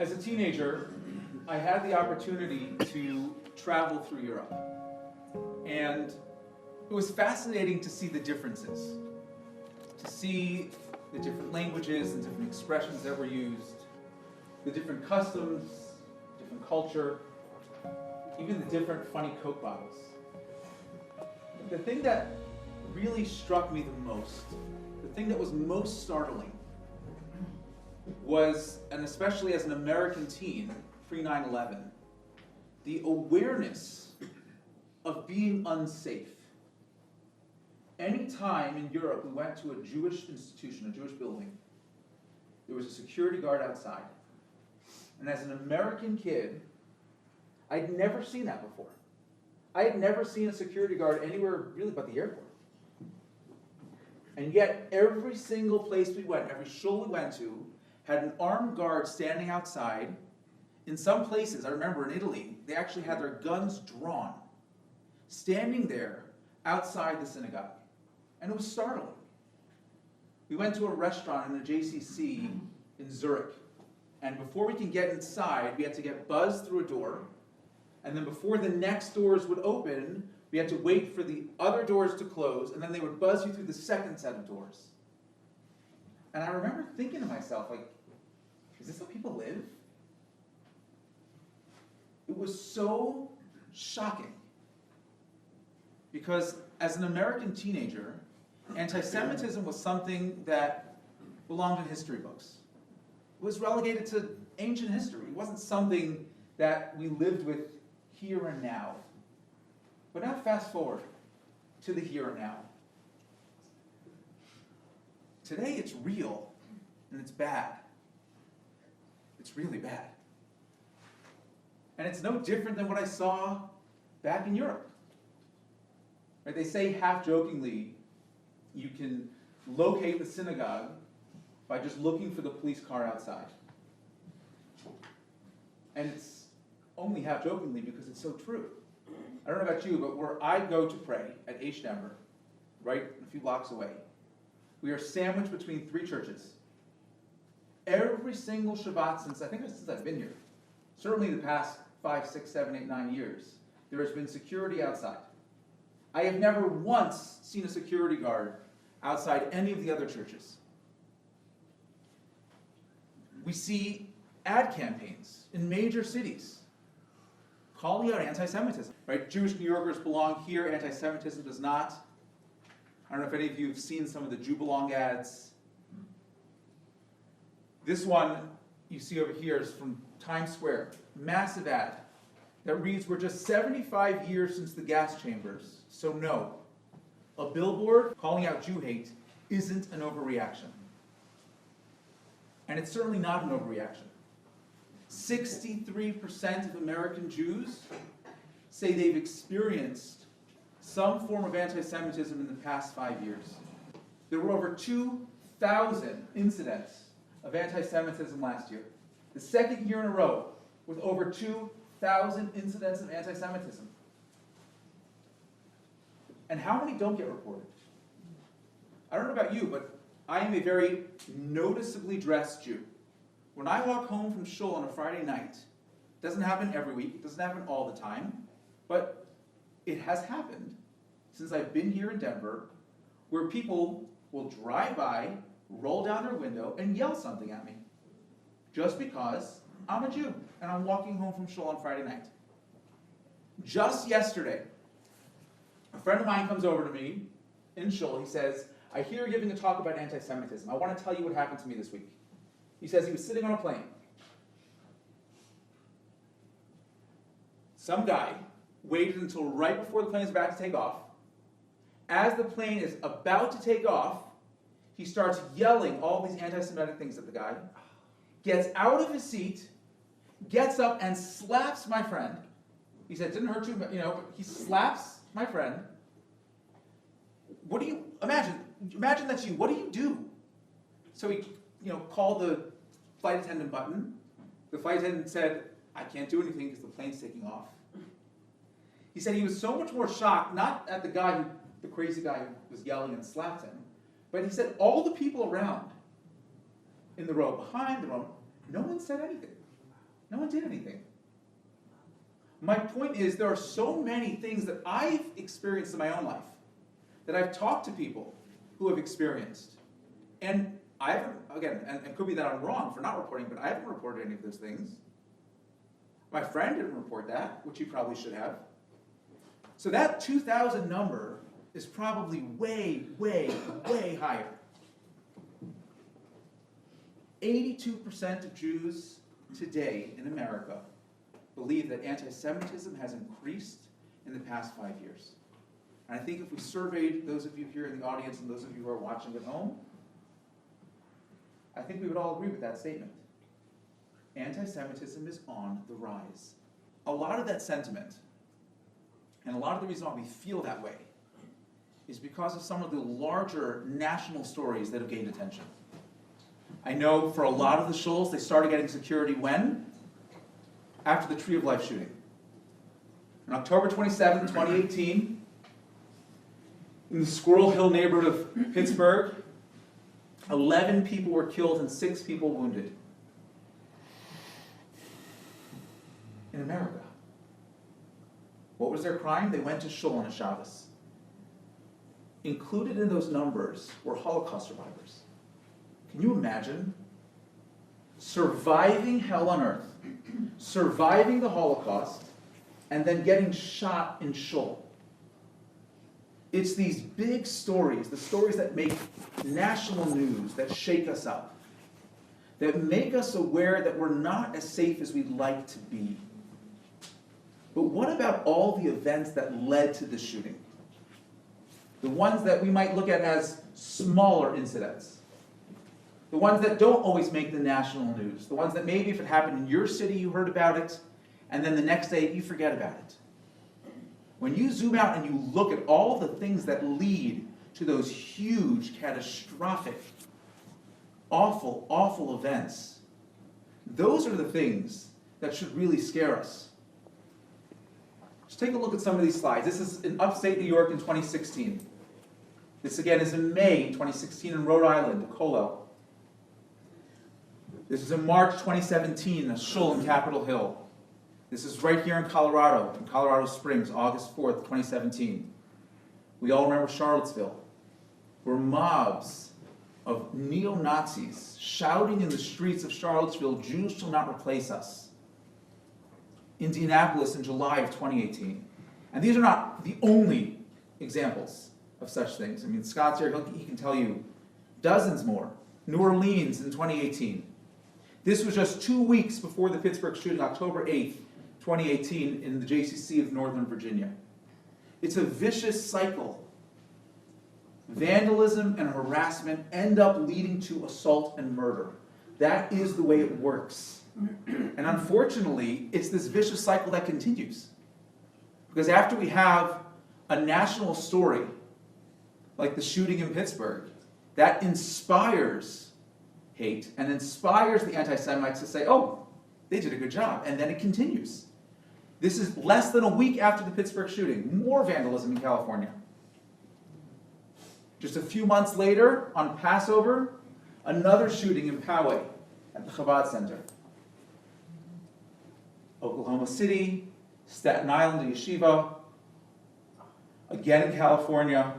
As a teenager, I had the opportunity to travel through Europe. And it was fascinating to see the differences, to see the different languages and different expressions that were used, the different customs, different culture, even the different funny Coke bottles. The thing that really struck me the most, the thing that was most startling, was, and especially as an American teen, pre-9/11, the awareness of being unsafe. Any time in Europe we went to a Jewish institution, a Jewish building, there was a security guard outside. And as an American kid, I'd never seen that before. I had never seen a security guard anywhere really but the airport. And yet, every single place we went, every shul we went to, had an armed guard standing outside. In some places, I remember in Italy, they actually had their guns drawn, standing there outside the synagogue. And it was startling. We went to a restaurant in a JCC in Zurich. And before we can get inside, we had to get buzzed through a door. And then before the next doors would open, we had to wait for the other doors to close, and then they would buzz you through the second set of doors. And I remember thinking to myself, like, is this how people live? It was so shocking. Because as an American teenager, anti-Semitism was something that belonged in history books. It was relegated to ancient history. It wasn't something that we lived with here and now. But now fast forward to the here and now. Today it's real, and it's bad. It's really bad. And it's no different than what I saw back in Europe. Right? They say half-jokingly, you can locate the synagogue by just looking for the police car outside. And it's only half-jokingly because it's so true. I don't know about you, but where I go to pray at H. Denver, right a few blocks away, we are sandwiched between three churches. Every single Shabbat since I've been here, certainly the past 5, 6, 7, 8, 9 years, there has been security outside. I have never once seen a security guard outside any of the other churches. We see ad campaigns in major cities calling out anti-Semitism. Right? Jewish New Yorkers belong here, anti-Semitism does not. I don't know if any of you have seen some of the Jew Belong ads. This one you see over here is from Times Square. Massive ad that reads, "We're just 75 years since the gas chambers, so no, a billboard calling out Jew hate isn't an overreaction." And it's certainly not an overreaction. 63% of American Jews say they've experienced some form of anti-Semitism in the past 5 years. There were over 2,000 incidents of anti-Semitism last year. The second year in a row with over 2,000 incidents of anti-Semitism. And how many don't get reported? I don't know about you, but I am a very noticeably dressed Jew. When I walk home from shul on a Friday night, it doesn't happen every week, it doesn't happen all the time, but it has happened since I've been here in Denver, where people will drive by, roll down their window, and yell something at me, just because I'm a Jew, and I'm walking home from shul on Friday night. Just yesterday, a friend of mine comes over to me in shul. He says, "I hear you're giving a talk about anti-Semitism. I want to tell you what happened to me this week." He says he was sitting on a plane. Some guy waited until right before the plane is about to take off. As the plane is about to take off, he starts yelling all these anti-Semitic things at the guy, gets out of his seat, gets up and slaps my friend. He said, it didn't hurt too much, but he slaps my friend. What do you, imagine that's you, what do you do? So he, called the flight attendant button. The flight attendant said, "I can't do anything because the plane's taking off." He said he was so much more shocked, not at the crazy guy who was yelling and slapped him, but he said all the people around, in the row, behind the row, no one said anything. No one did anything. My point is, there are so many things that I've experienced in my own life, that I've talked to people who have experienced. And I haven't, again, and it could be that I'm wrong for not reporting, but I haven't reported any of those things. My friend didn't report that, which he probably should have. So that 2,000 number is probably way, way, way higher. 82% of Jews today in America believe that anti-Semitism has increased in the past 5 years. And I think if we surveyed those of you here in the audience and those of you who are watching at home, I think we would all agree with that statement. Anti-Semitism is on the rise. A lot of that sentiment, and a lot of the reason why we feel that way, is because of some of the larger national stories that have gained attention. I know for a lot of the shuls, they started getting security when? After the Tree of Life shooting. On October 27, 2018, in the Squirrel Hill neighborhood of Pittsburgh, 11 people were killed and 6 people wounded. In America. What was their crime? They went to shul on a Shabbos. Included in those numbers were Holocaust survivors. Can you imagine surviving hell on earth, surviving the Holocaust, and then getting shot in shul? It's these big stories, the stories that make national news, that shake us up, that make us aware that we're not as safe as we'd like to be. But what about all the events that led to the shooting? The ones that we might look at as smaller incidents. The ones that don't always make the national news. The ones that maybe if it happened in your city, you heard about it, and then the next day you forget about it. When you zoom out and you look at all the things that lead to those huge, catastrophic, awful, awful events, those are the things that should really scare us. Just take a look at some of these slides. This is in upstate New York in 2016. This again is in May 2016 in Rhode Island, Kollel. This is in March 2017, a shul in Capitol Hill. This is right here in Colorado Springs, August 4th, 2017. We all remember Charlottesville, where mobs of neo-Nazis shouting in the streets of Charlottesville, "Jews shall not replace us." Indianapolis in July of 2018. And these are not the only examples of such things. I mean, Scott's here, he can tell you dozens more. New Orleans in 2018. This was just 2 weeks before the Pittsburgh shooting, October 8th, 2018, in the JCC of Northern Virginia. It's a vicious cycle. Vandalism and harassment end up leading to assault and murder. That is the way it works. And unfortunately, it's this vicious cycle that continues. Because after we have a national story, like the shooting in Pittsburgh, that inspires hate and inspires the anti-Semites to say, oh, they did a good job, and then it continues. This is less than a week after the Pittsburgh shooting, more vandalism in California. Just a few months later, on Passover, another shooting in Poway at the Chabad Center. Oklahoma City, Staten Island, the Yeshiva, again in California.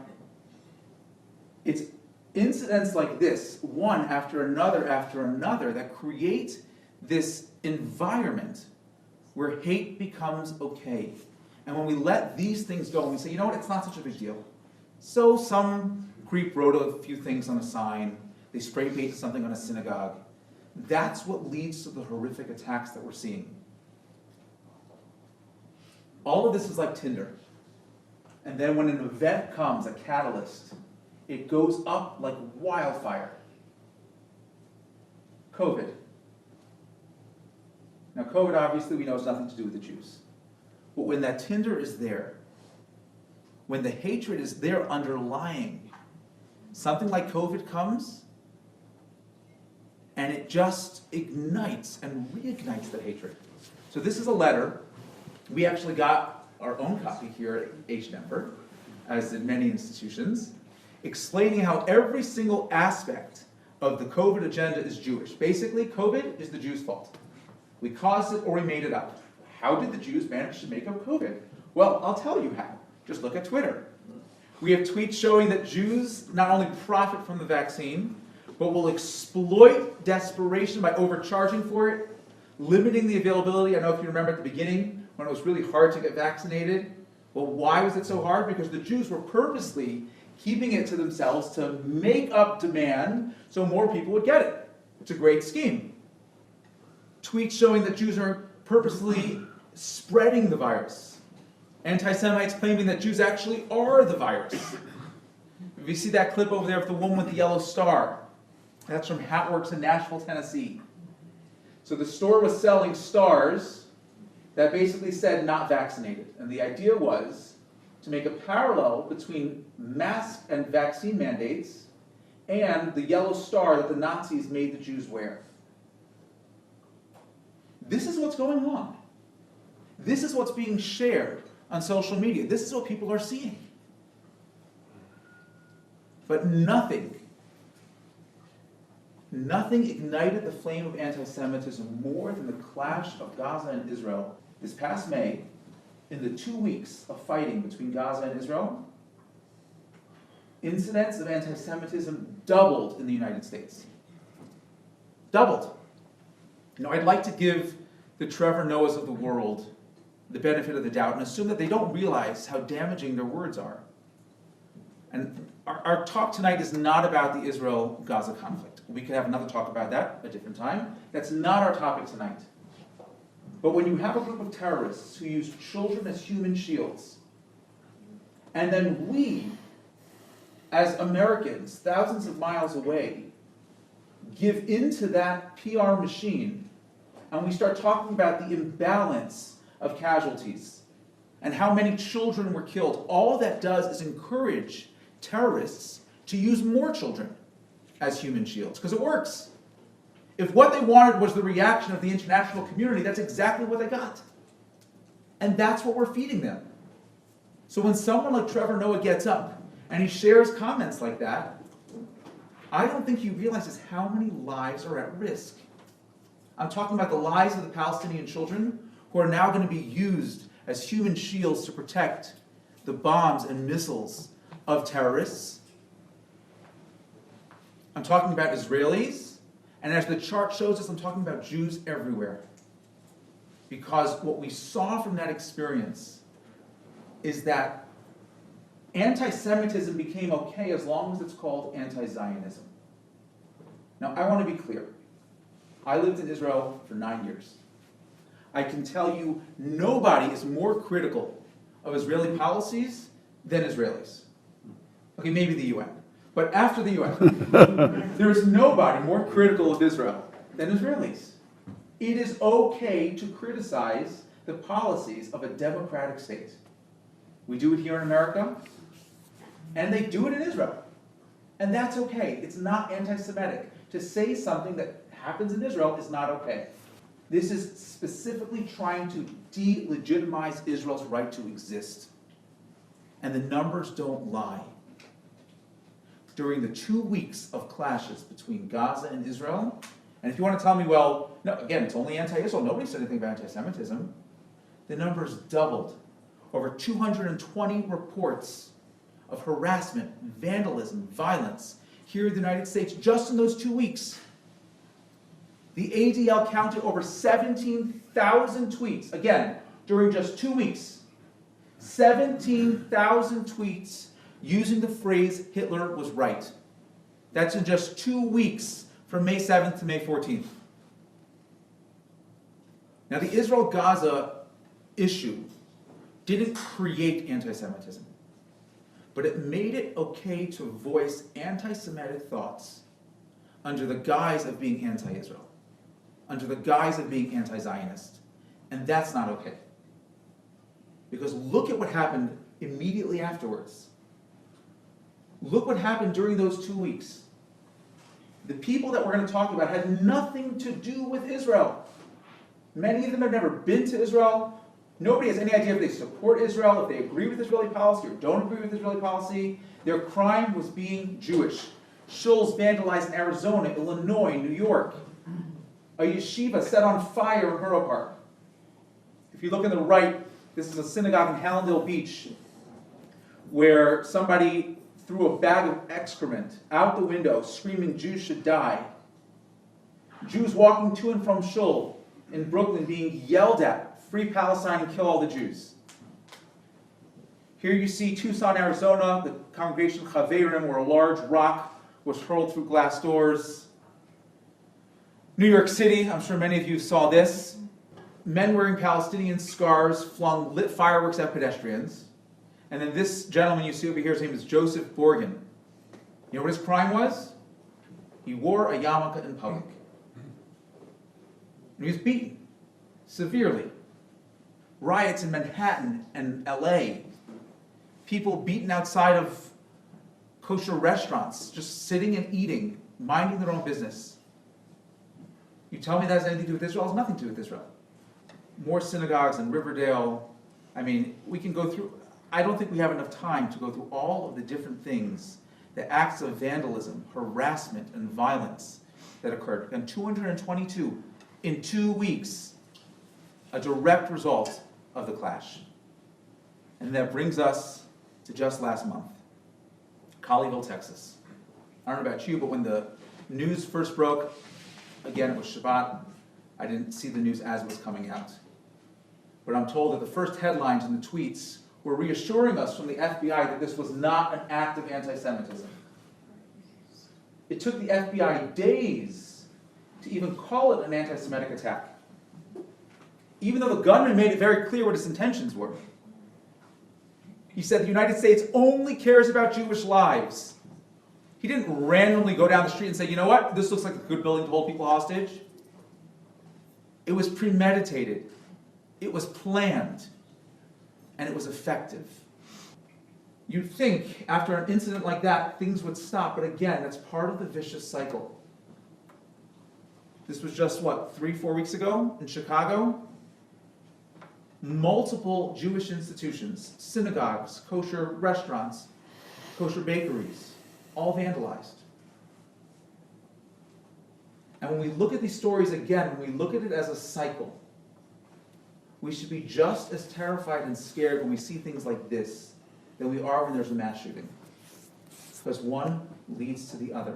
It's incidents like this, one after another, that create this environment where hate becomes okay. And when we let these things go and we say, you know what, it's not such a big deal. So some creep wrote a few things on a sign, they spray painted something on a synagogue. That's what leads to the horrific attacks that we're seeing. All of this is like Tinder. And then when an event comes, a catalyst, it goes up like wildfire. COVID. Now COVID obviously we know has nothing to do with the Jews. But when that Tinder is there, when the hatred is there underlying, something like COVID comes, and it just ignites and reignites the hatred. So this is a letter. We actually got our own copy here at H-Denver, as in many institutions, explaining how every single aspect of the COVID agenda is Jewish. Basically, COVID is the Jews' fault. We caused it or we made it up. How did the Jews manage to make up COVID? Well, I'll tell you how. Just look at Twitter. We have tweets showing that Jews not only profit from the vaccine, but will exploit desperation by overcharging for it, limiting the availability. I know if you remember at the beginning when it was really hard to get vaccinated. Well, why was it so hard? Because the Jews were purposely keeping it to themselves to make up demand so more people would get it. It's a great scheme. Tweets showing that Jews are purposely spreading the virus. Anti-Semites claiming that Jews actually are the virus. If you see that clip over there of the woman with the yellow star, that's from Hatworks in Nashville, Tennessee. So the store was selling stars that basically said not vaccinated. And the idea was to make a parallel between mask and vaccine mandates and the yellow star that the Nazis made the Jews wear. This is what's going on. This is what's being shared on social media. This is what people are seeing. But nothing ignited the flame of anti-Semitism more than the clash of Gaza and Israel this past May. In the 2 weeks of fighting between Gaza and Israel, incidents of anti-Semitism doubled in the United States. Doubled. I'd like to give the Trevor Noahs of the world the benefit of the doubt and assume that they don't realize how damaging their words are. And our talk tonight is not about the Israel-Gaza conflict. We could have another talk about that at a different time. That's not our topic tonight. But when you have a group of terrorists who use children as human shields, and then we, as Americans, thousands of miles away, give into that PR machine, and we start talking about the imbalance of casualties and how many children were killed, all that does is encourage terrorists to use more children as human shields, because it works. If what they wanted was the reaction of the international community, that's exactly what they got. And that's what we're feeding them. So when someone like Trevor Noah gets up and he shares comments like that, I don't think he realizes how many lives are at risk. I'm talking about the lives of the Palestinian children who are now going to be used as human shields to protect the bombs and missiles of terrorists. I'm talking about Israelis. And as the chart shows us, I'm talking about Jews everywhere. Because what we saw from that experience is that anti-Semitism became okay as long as it's called anti-Zionism. Now, I want to be clear. I lived in Israel for 9 years. I can tell you nobody is more critical of Israeli policies than Israelis. Okay, maybe the UN. But after the UN, there is nobody more critical of Israel than Israelis. It is okay to criticize the policies of a democratic state. We do it here in America, and they do it in Israel. And that's okay. It's not anti-Semitic. To say something that happens in Israel is not okay. This is specifically trying to delegitimize Israel's right to exist. And the numbers don't lie. During the 2 weeks of clashes between Gaza and Israel, and if you want to tell me, well, no, again, it's only anti-Israel, nobody said anything about anti-Semitism, the numbers doubled. Over 220 reports of harassment, vandalism, violence here in the United States just in those 2 weeks. The ADL counted over 17,000 tweets, again, during just 2 weeks. 17,000 tweets using the phrase Hitler was right. That's in just 2 weeks from May 7th to May 14th. Now, the Israel-Gaza issue didn't create anti-Semitism, but it made it okay to voice anti-Semitic thoughts under the guise of being anti-Israel, under the guise of being anti-Zionist. And that's not okay. Because look at what happened immediately afterwards. Look what happened during those 2 weeks. The people that we're going to talk about had nothing to do with Israel. Many of them have never been to Israel. Nobody has any idea if they support Israel, if they agree with Israeli policy or don't agree with Israeli policy. Their crime was being Jewish. Shuls vandalized in Arizona, Illinois, New York. a yeshiva set on fire in Borough Park. If you look on the right, this is a synagogue in Hallandale Beach where somebody threw a bag of excrement out the window screaming Jews should die. Jews walking to and from Shul in Brooklyn being yelled at, free Palestine and kill all the Jews. Here you see Tucson, Arizona, the congregation Chaverim, where a large rock was hurled through glass doors. New York City, I'm sure many of you saw this. Men wearing Palestinian scars flung lit fireworks at pedestrians. And then this gentleman you see over here, his name is Joseph Borgen. You know what his crime was? He wore a yarmulke in public. And he was beaten severely. Riots in Manhattan and LA. People beaten outside of kosher restaurants, just sitting and eating, minding their own business. You tell me that has anything to do with Israel? It has nothing to do with Israel. More synagogues in Riverdale. I mean, we can go through, I don't think we have enough time to go through all of the different things, the acts of vandalism, harassment, and violence that occurred. And 222 in 2 weeks, a direct result of the clash. And that brings us to just last month, Colleyville, Texas. I don't know about you, but when the news first broke, again, it was Shabbat, I didn't see the news as it was coming out. But I'm told that the first headlines and the tweets were reassuring us from the FBI that this was not an act of anti-Semitism. It took the FBI days to even call it an anti-Semitic attack, even though the gunman made it very clear what his intentions were. He said the United States only cares about Jewish lives. He didn't randomly go down the street and say, you know what, this looks like a good building to hold people hostage. It was premeditated. It was planned. And it was effective. You'd think after an incident like that, things would stop. But again, that's part of the vicious cycle. This was just, 3-4 weeks ago in Chicago? Multiple Jewish institutions, synagogues, kosher restaurants, kosher bakeries, all vandalized. And when we look at these stories again, when we look at it as a cycle, we should be just as terrified and scared when we see things like this than we are when there's a mass shooting. Because one leads to the other.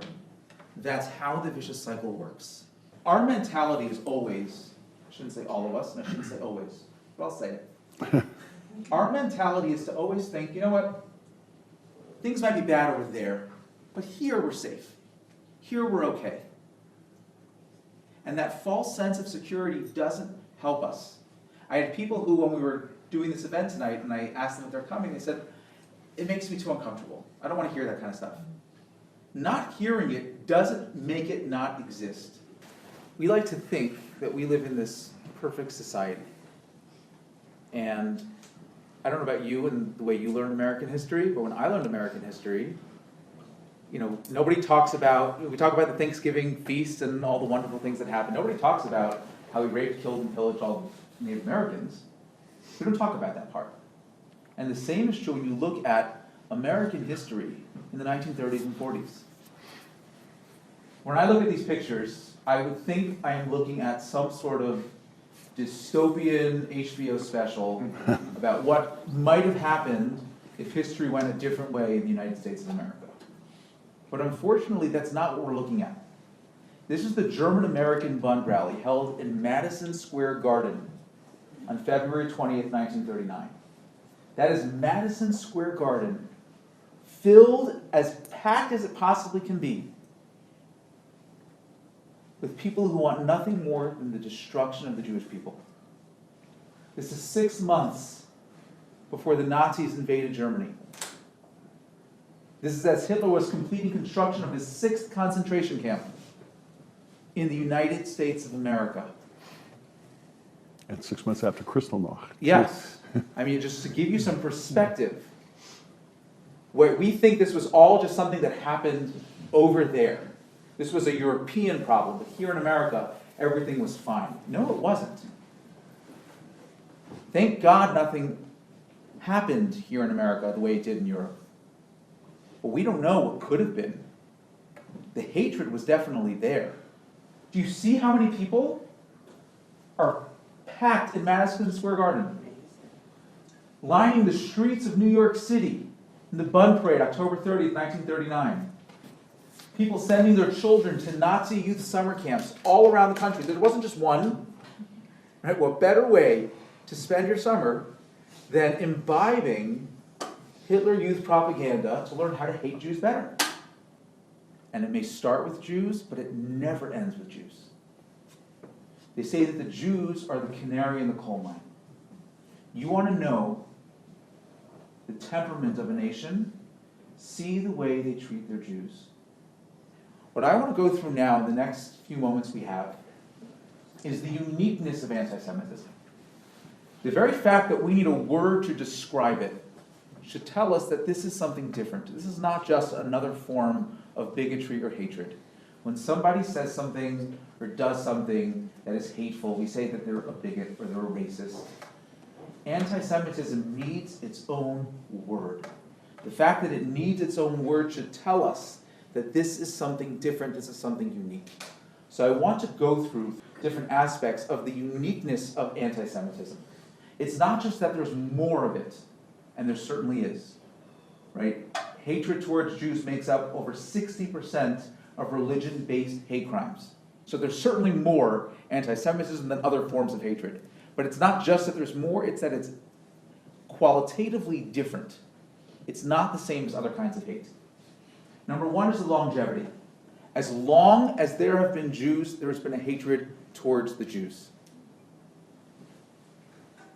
That's how the vicious cycle works. Our mentality is always, I shouldn't say all of us, and I shouldn't say always, but I'll say it. Our mentality is to always think, you know what, things might be bad over there, but here we're safe. Here we're okay. And that false sense of security doesn't help us. I had people who, when we were doing this event tonight, and I asked them if they're coming, they said, it makes me too uncomfortable. I don't want to hear that kind of stuff. Not hearing it doesn't make it not exist. We like to think that we live in this perfect society. And I don't know about you and the way you learn American history, but when I learned American history, nobody talks about, we talk about the Thanksgiving feast and all the wonderful things that happened. Nobody talks about how we raped, killed, and pillaged all Native Americans. We don't talk about that part. And the same is true when you look at American history in the 1930s and 40s. When I look at these pictures, I would think I am looking at some sort of dystopian HBO special about what might have happened if history went a different way in the United States of America. But unfortunately, that's not what we're looking at. This is the German-American Bund rally held in Madison Square Garden on February 20th, 1939. That is Madison Square Garden, filled as packed as it possibly can be, with people who want nothing more than the destruction of the Jewish people. This is 6 months before the Nazis invaded Germany. This is as Hitler was completing construction of his 6th concentration camp in the United States of America. And 6 months after Kristallnacht. Yes. I mean, just to give you some perspective, where we think this was all just something that happened over there. This was a European problem, but here in America, everything was fine. No, it wasn't. Thank God nothing happened here in America the way it did in Europe. But we don't know what could have been. The hatred was definitely there. Do you see how many people are packed in Madison Square Garden, lining the streets of New York City in the Bun Parade, October 30th, 1939? People sending their children to Nazi youth summer camps all around the country. There wasn't just one. Right? What better way to spend your summer than imbibing Hitler Youth propaganda to learn how to hate Jews better? And it may start with Jews, but it never ends with Jews. They say that the Jews are the canary in the coal mine. You want to know the temperament of a nation? See the way they treat their Jews. What I want to go through now in the next few moments we have is the uniqueness of anti-Semitism. The very fact that we need a word to describe it should tell us that this is something different. This is not just another form of bigotry or hatred. When somebody says something or does something that is hateful, we say that they're a bigot or they're a racist. Anti-Semitism needs its own word. The fact that it needs its own word should tell us that this is something different, this is something unique. So I want to go through different aspects of the uniqueness of anti-Semitism. It's not just that there's more of it, and there certainly is, right? Hatred towards Jews makes up over 60% of religion-based hate crimes. So there's certainly more anti-Semitism than other forms of hatred. But it's not just that there's more, it's that it's qualitatively different. It's not the same as other kinds of hate. Number one is the longevity. As long as there have been Jews, there has been a hatred towards the Jews.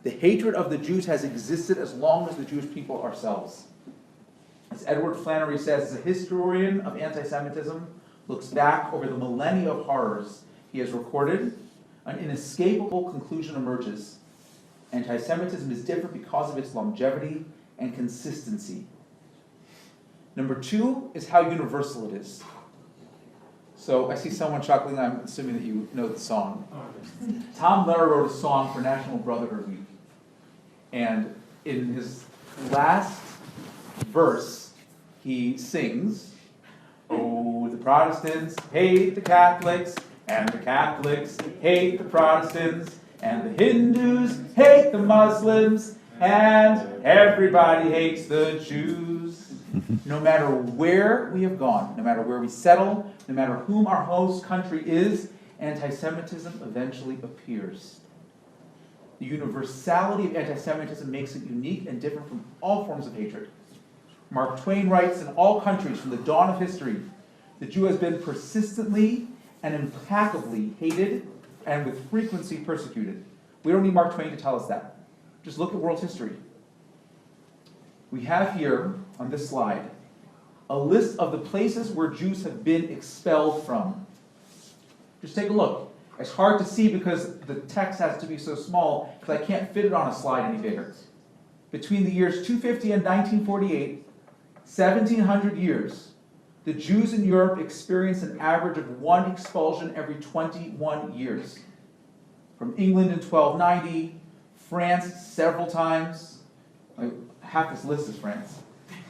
The hatred of the Jews has existed as long as the Jewish people ourselves. As Edward Flannery says, as a historian of anti-Semitism, looks back over the millennia of horrors he has recorded, an inescapable conclusion emerges. Anti-Semitism is different because of its longevity and consistency. Number two is how universal it is. So I see someone chuckling, I'm assuming that you know the song. Tom Lehrer wrote a song for National Brotherhood Week. And in his last verse, he sings, "Oh, the Protestants hate the Catholics, and the Catholics hate the Protestants, and the Hindus hate the Muslims, and everybody hates the Jews." No matter where we have gone, no matter where we settle, no matter whom our host country is, anti-Semitism eventually appears. The universality of anti-Semitism makes it unique and different from all forms of hatred. Mark Twain writes, in all countries from the dawn of history, the Jew has been persistently and implacably hated and with frequency persecuted. We don't need Mark Twain to tell us that. Just look at world history. We have here, on this slide, a list of the places where Jews have been expelled from. Just take a look. It's hard to see because the text has to be so small, because I can't fit it on a slide any bigger. Between the years 250 and 1948, 1,700 years, the Jews in Europe experienced an average of one expulsion every 21 years. From England in 1290, France several times, half this list is France,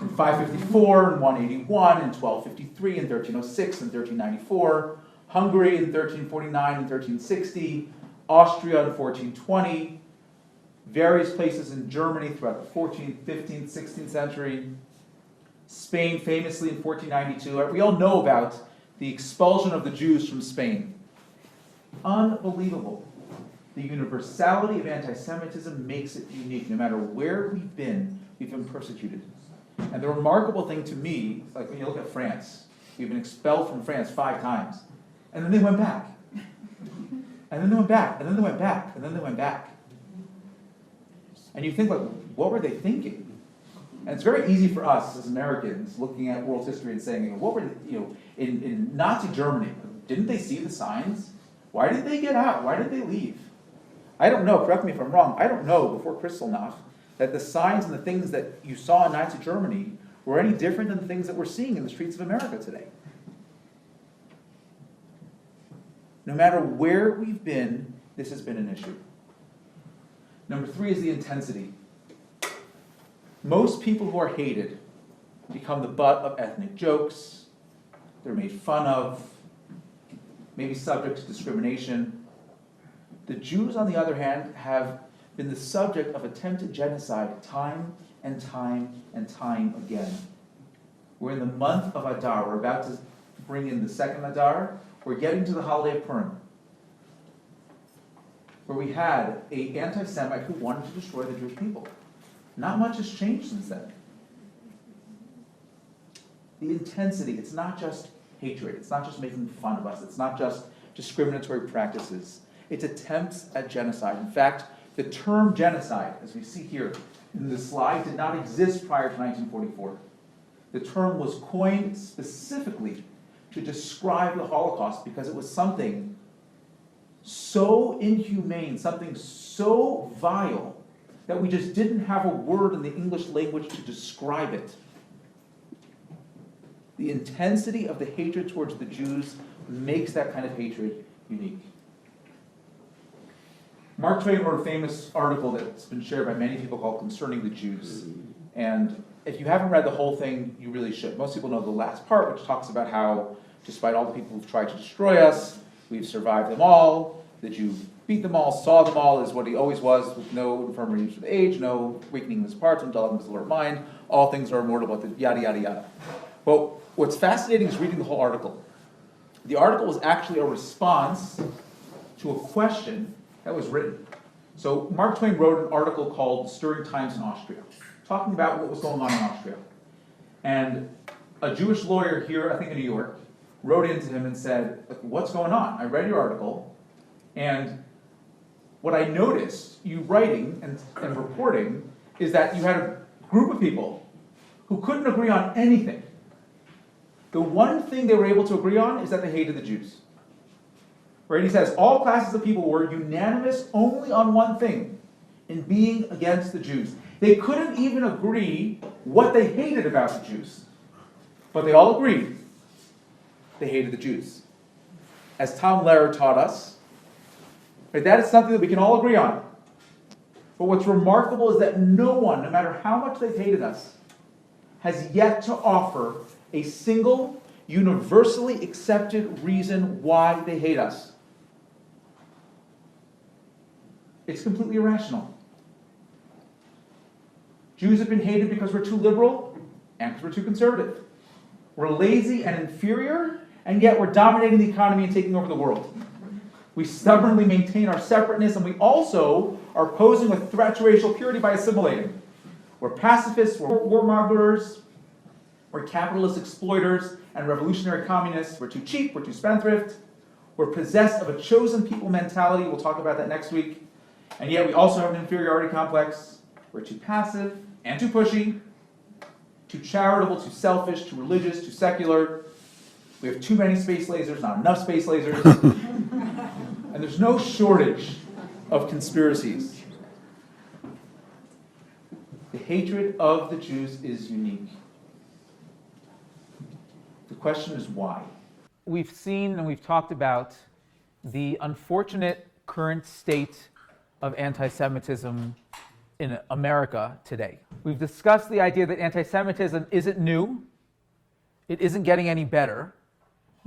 in 554 and 181 and 1253 and 1306 and 1394, Hungary in 1349 and 1360, Austria in 1420, various places in Germany throughout the 14th, 15th, 16th century, Spain famously in 1492. We all know about the expulsion of the Jews from Spain. Unbelievable. The universality of anti-Semitism makes it unique. No matter where we've been persecuted. And the remarkable thing to me, like when you look at France, we've been expelled from France 5 times. And then they went back. And then they went back, and then they went back, and then they went back. And you think, like, what were they thinking? And it's very easy for us as Americans looking at world history and saying, what were they, in Nazi Germany, didn't they see the signs? Why did they get out? Why did they leave? I don't know, correct me if I'm wrong, I don't know before Kristallnacht that the signs and the things that you saw in Nazi Germany were any different than the things that we're seeing in the streets of America today. No matter where we've been, this has been an issue. Number 3 is the intensity. Most people who are hated become the butt of ethnic jokes. They're made fun of. maybe subject to discrimination. The Jews, on the other hand, have been the subject of attempted genocide time and time and time again. We're in the month of Adar. We're about to bring in the second Adar. We're getting to the holiday of Purim, where we had an anti-Semite who wanted to destroy the Jewish people. Not much has changed since then. The intensity, it's not just hatred, it's not just making fun of us, it's not just discriminatory practices, it's attempts at genocide. In fact, the term genocide, as we see here in this slide, did not exist prior to 1944. The term was coined specifically to describe the Holocaust because it was something so inhumane, something so vile, that we just didn't have a word in the English language to describe it. The intensity of the hatred towards the Jews makes that kind of hatred unique. Mark Twain wrote a famous article that's been shared by many people called Concerning the Jews. And if you haven't read the whole thing, you really should. Most people know the last part, which talks about how, despite all the people who've tried to destroy us, we've survived them all. The Jew beat them all, saw them all as what he always was, with no infirmities of age, no weakening of his parts, and dull of his alert mind. All things are immortal, but yada, yada, yada. Well, what's fascinating is reading the whole article. The article was actually a response to a question that was written. So Mark Twain wrote an article called Stirring Times in Austria, talking about what was going on in Austria. And a Jewish lawyer here, I think in New York, wrote into him and said, what's going on? I read your article, and what I noticed you writing and reporting is that you had a group of people who couldn't agree on anything. The one thing they were able to agree on is that they hated the Jews. Right? He says, all classes of people were unanimous only on one thing, in being against the Jews. They couldn't even agree what they hated about the Jews. But they all agreed they hated the Jews. As Tom Lehrer taught us, right, that is something that we can all agree on. But what's remarkable is that no one, no matter how much they've hated us, has yet to offer a single, universally accepted reason why they hate us. It's completely irrational. Jews have been hated because we're too liberal and because we're too conservative. We're lazy and inferior, and yet we're dominating the economy and taking over the world. We stubbornly maintain our separateness, and we also are posing a threat to racial purity by assimilating. We're pacifists, we're warmongers, we're capitalist exploiters and revolutionary communists. We're too cheap, we're too spendthrift. We're possessed of a chosen people mentality. We'll talk about that next week. And yet we also have an inferiority complex. We're too passive and too pushy, too charitable, too selfish, too religious, too secular. We have too many space lasers, not enough space lasers. And there's no shortage of conspiracies. The hatred of the Jews is unique. The question is why? We've seen and we've talked about the unfortunate current state of anti-Semitism in America today. We've discussed the idea that anti-Semitism isn't new, it isn't getting any better.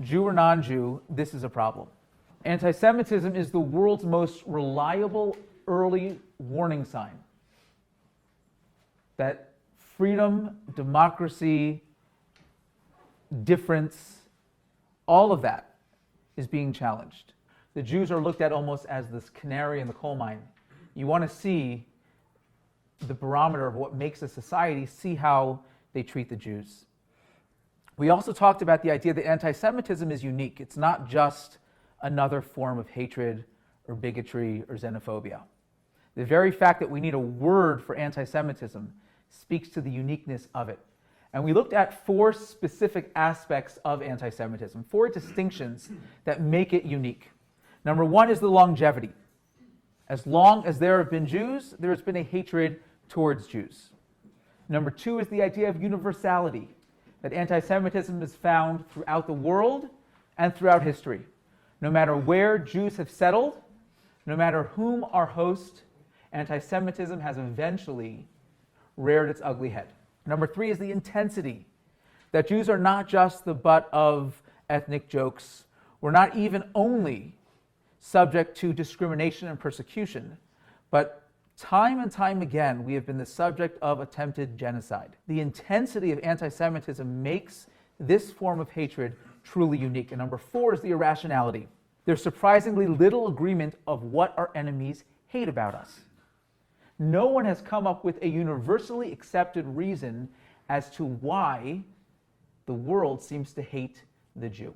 Jew or non-Jew, this is a problem. Anti-Semitism is the world's most reliable early warning sign that freedom, democracy, difference, all of that is being challenged. The Jews are looked at almost as this canary in the coal mine. You want to see the barometer of what makes a society, see how they treat the Jews. We also talked about the idea that anti-Semitism is unique. It's not just another form of hatred or bigotry or xenophobia. The very fact that we need a word for anti-Semitism speaks to the uniqueness of it. And we looked at 4 specific aspects of anti-Semitism, 4 distinctions that make it unique. Number 1 is the longevity. As long as there have been Jews, there has been a hatred towards Jews. Number 2 is the idea of universality, that anti-Semitism is found throughout the world and throughout history. No matter where Jews have settled, no matter whom are host, anti-Semitism has eventually reared its ugly head. Number 3 is the intensity, that Jews are not just the butt of ethnic jokes We're not even only subject to discrimination and persecution, but time and time again, we have been the subject of attempted genocide. The intensity of anti-Semitism makes this form of hatred truly unique. And number 4 is the irrationality. There's surprisingly little agreement of what our enemies hate about us. No one has come up with a universally accepted reason as to why the world seems to hate the Jew.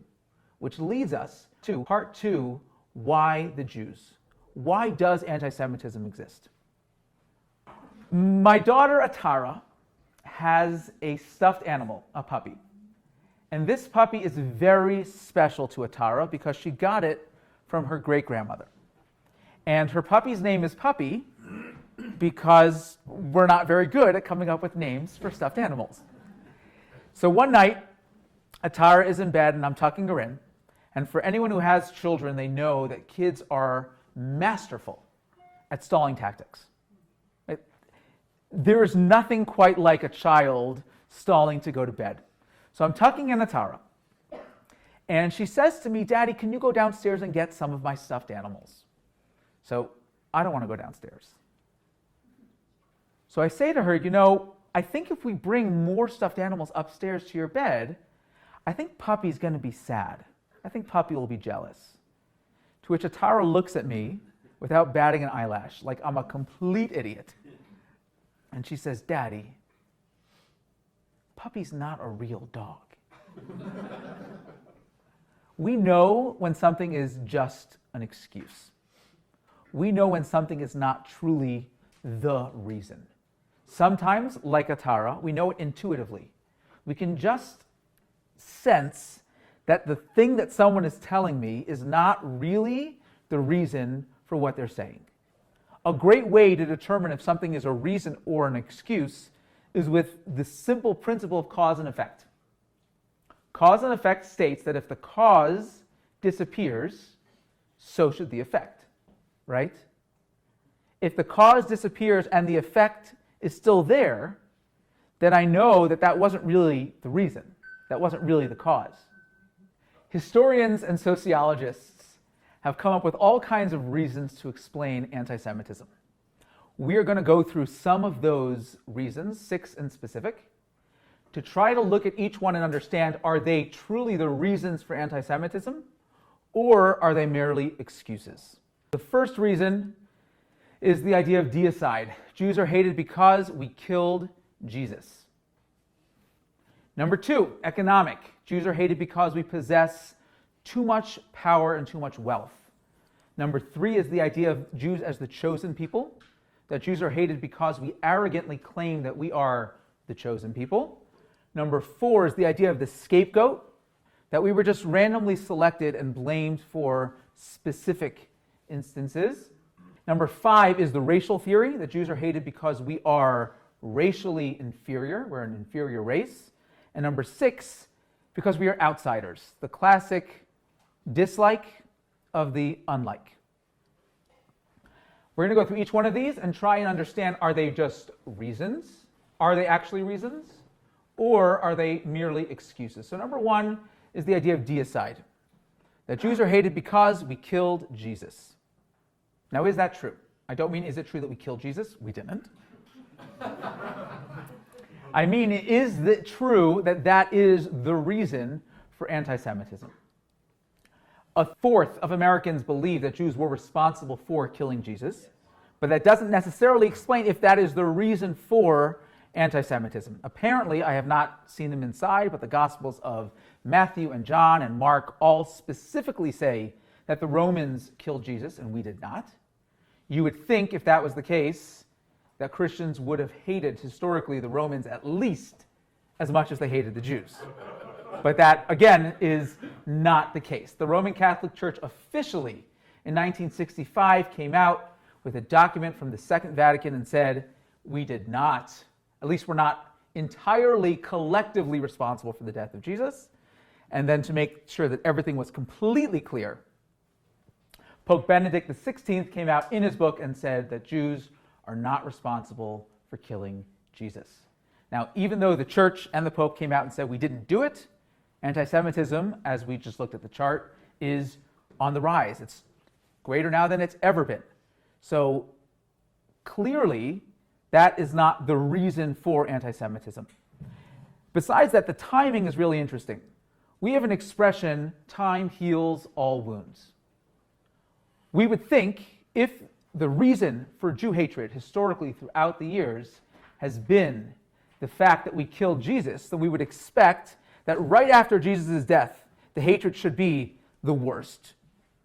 Which leads us to part 2, why the Jews? Why does anti-Semitism exist? My daughter Atara has a stuffed animal, a puppy. And this puppy is very special to Atara because she got it from her great-grandmother. And her puppy's name is Puppy because we're not very good at coming up with names for stuffed animals. So one night, Atara is in bed and I'm tucking her in. And for anyone who has children, they know that kids are masterful at stalling tactics. There is nothing quite like a child stalling to go to bed. So I'm tucking in Atara. And she says to me, "Daddy, can you go downstairs and get some of my stuffed animals?" So I don't want to go downstairs. So I say to her, I think if we bring more stuffed animals upstairs to your bed, I think Puppy's going to be sad. I think Puppy will be jealous. To which Atara looks at me without batting an eyelash, like I'm a complete idiot. And she says, "Daddy, Puppy's not a real dog." We know when something is just an excuse. We know when something is not truly the reason. Sometimes, like Atara, we know it intuitively. We can just sense that the thing that someone is telling me is not really the reason for what they're saying. A great way to determine if something is a reason or an excuse is with the simple principle of cause and effect. Cause and effect states that if the cause disappears, so should the effect, right? If the cause disappears and the effect is still there, then I know that that wasn't really the reason. That wasn't really the cause. Historians and sociologists have come up with all kinds of reasons to explain anti-Semitism. We are going to go through some of those reasons, 6 in specific, to try to look at each one and understand, are they truly the reasons for anti-Semitism, or are they merely excuses? The first reason is the idea of deicide. Jews are hated because we killed Jesus. Number 2, economic. Jews are hated because we possess too much power and too much wealth. Number 3 is the idea of Jews as the chosen people, that Jews are hated because we arrogantly claim that we are the chosen people. Number 4 is the idea of the scapegoat, that we were just randomly selected and blamed for specific instances. Number 5 is the racial theory, that Jews are hated because we are racially inferior, we're an inferior race. And number 6, because we are outsiders, the classic dislike of the unlike. We're going to go through each one of these and try and understand, are they just reasons? Are they actually reasons? Or are they merely excuses? So number 1 is the idea of deicide, that Jews are hated because we killed Jesus. Now, is that true? I don't mean, is it true that we killed Jesus? We didn't. I mean, is it true that that is the reason for anti-Semitism? A fourth of Americans believe that Jews were responsible for killing Jesus, but that doesn't necessarily explain if that is the reason for anti-Semitism. Apparently, I have not seen them inside, but the Gospels of Matthew and John and Mark all specifically say that the Romans killed Jesus, and we did not. You would think, if that was the case, that Christians would have hated historically the Romans at least as much as they hated the Jews. But that, again, is not the case. The Roman Catholic Church officially, in 1965, came out with a document from the Second Vatican and said, we did not, at least we're not entirely collectively responsible for the death of Jesus. And then to make sure that everything was completely clear, Pope Benedict XVI came out in his book and said that Jews are not responsible for killing Jesus. Now, even though the church and the Pope came out and said we didn't do it, anti-Semitism, as we just looked at the chart, is on the rise. It's greater now than it's ever been. So clearly, that is not the reason for anti-Semitism. Besides that, the timing is really interesting. We have an expression, time heals all wounds. We would think if the reason for Jew hatred historically throughout the years has been the fact that we killed Jesus, then we would expect that right after Jesus' death, the hatred should be the worst,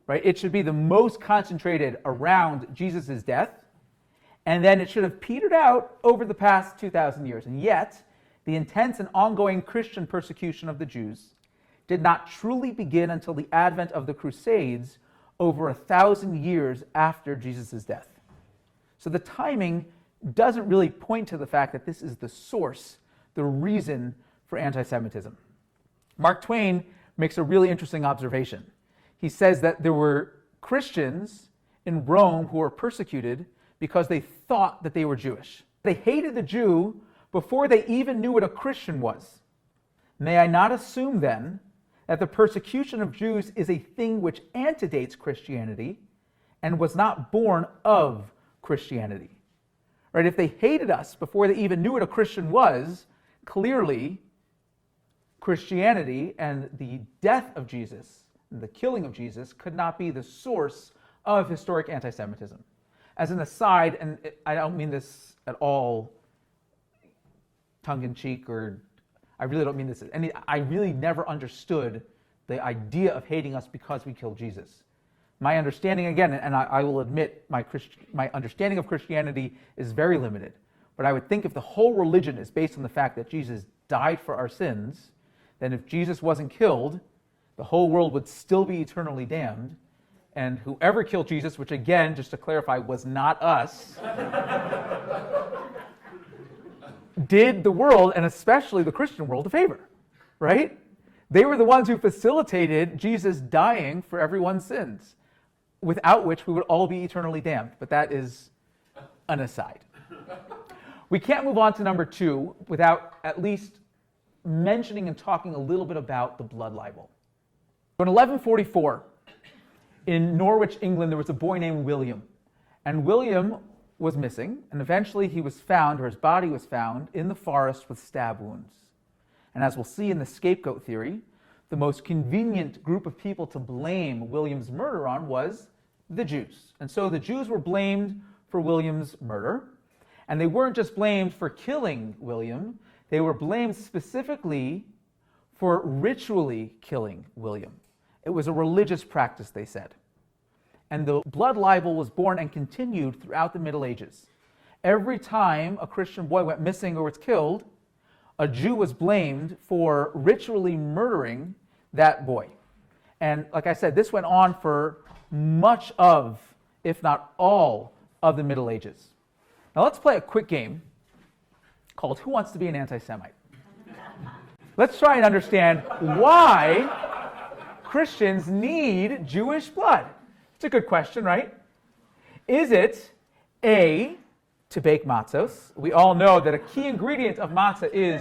right? It should be the most concentrated around Jesus' death, and then it should have petered out over the past 2,000 years. And yet, the intense and ongoing Christian persecution of the Jews did not truly begin until the advent of the Crusades over 1,000 years after Jesus' death. So the timing doesn't really point to the fact that this is the source, the reason for anti-Semitism. Mark Twain makes a really interesting observation. He says that there were Christians in Rome who were persecuted because they thought that they were Jewish. They hated the Jew before they even knew what a Christian was. May I not assume then that the persecution of Jews is a thing which antedates Christianity and was not born of Christianity? Right? If they hated us before they even knew what a Christian was, clearly Christianity and the death of Jesus and the killing of Jesus could not be the source of historic anti-Semitism. As an aside, and I don't mean this at all tongue-in-cheek, or I really don't mean this, I really never understood the idea of hating us because we killed Jesus. My understanding, again, and I will admit my understanding of Christianity is very limited, but I would think if the whole religion is based on the fact that Jesus died for our sins, then if Jesus wasn't killed, the whole world would still be eternally damned, and whoever killed Jesus, which again, just to clarify, was not us, did the world, and especially the Christian world, a favor, right? They were the ones who facilitated Jesus dying for everyone's sins, without which we would all be eternally damned. But that is an aside. We can't move on to number 2 without at least mentioning and talking a little bit about the blood libel. In 1144, in Norwich, England, there was a boy named William. And William was missing, and eventually he was found, or his body was found, in the forest with stab wounds. And as we'll see in the scapegoat theory, the most convenient group of people to blame William's murder on was the Jews. And so the Jews were blamed for William's murder, and they weren't just blamed for killing William, they were blamed specifically for ritually killing William. It was a religious practice, they said. And the blood libel was born and continued throughout the Middle Ages. Every time a Christian boy went missing or was killed, a Jew was blamed for ritually murdering that boy. And like I said, this went on for much of, if not all, of the Middle Ages. Now let's play a quick game called Who Wants to Be an Anti-Semite? Let's try and understand why Christians need Jewish blood. It's a good question, right? Is it A, to bake matzos? We all know that a key ingredient of matzah is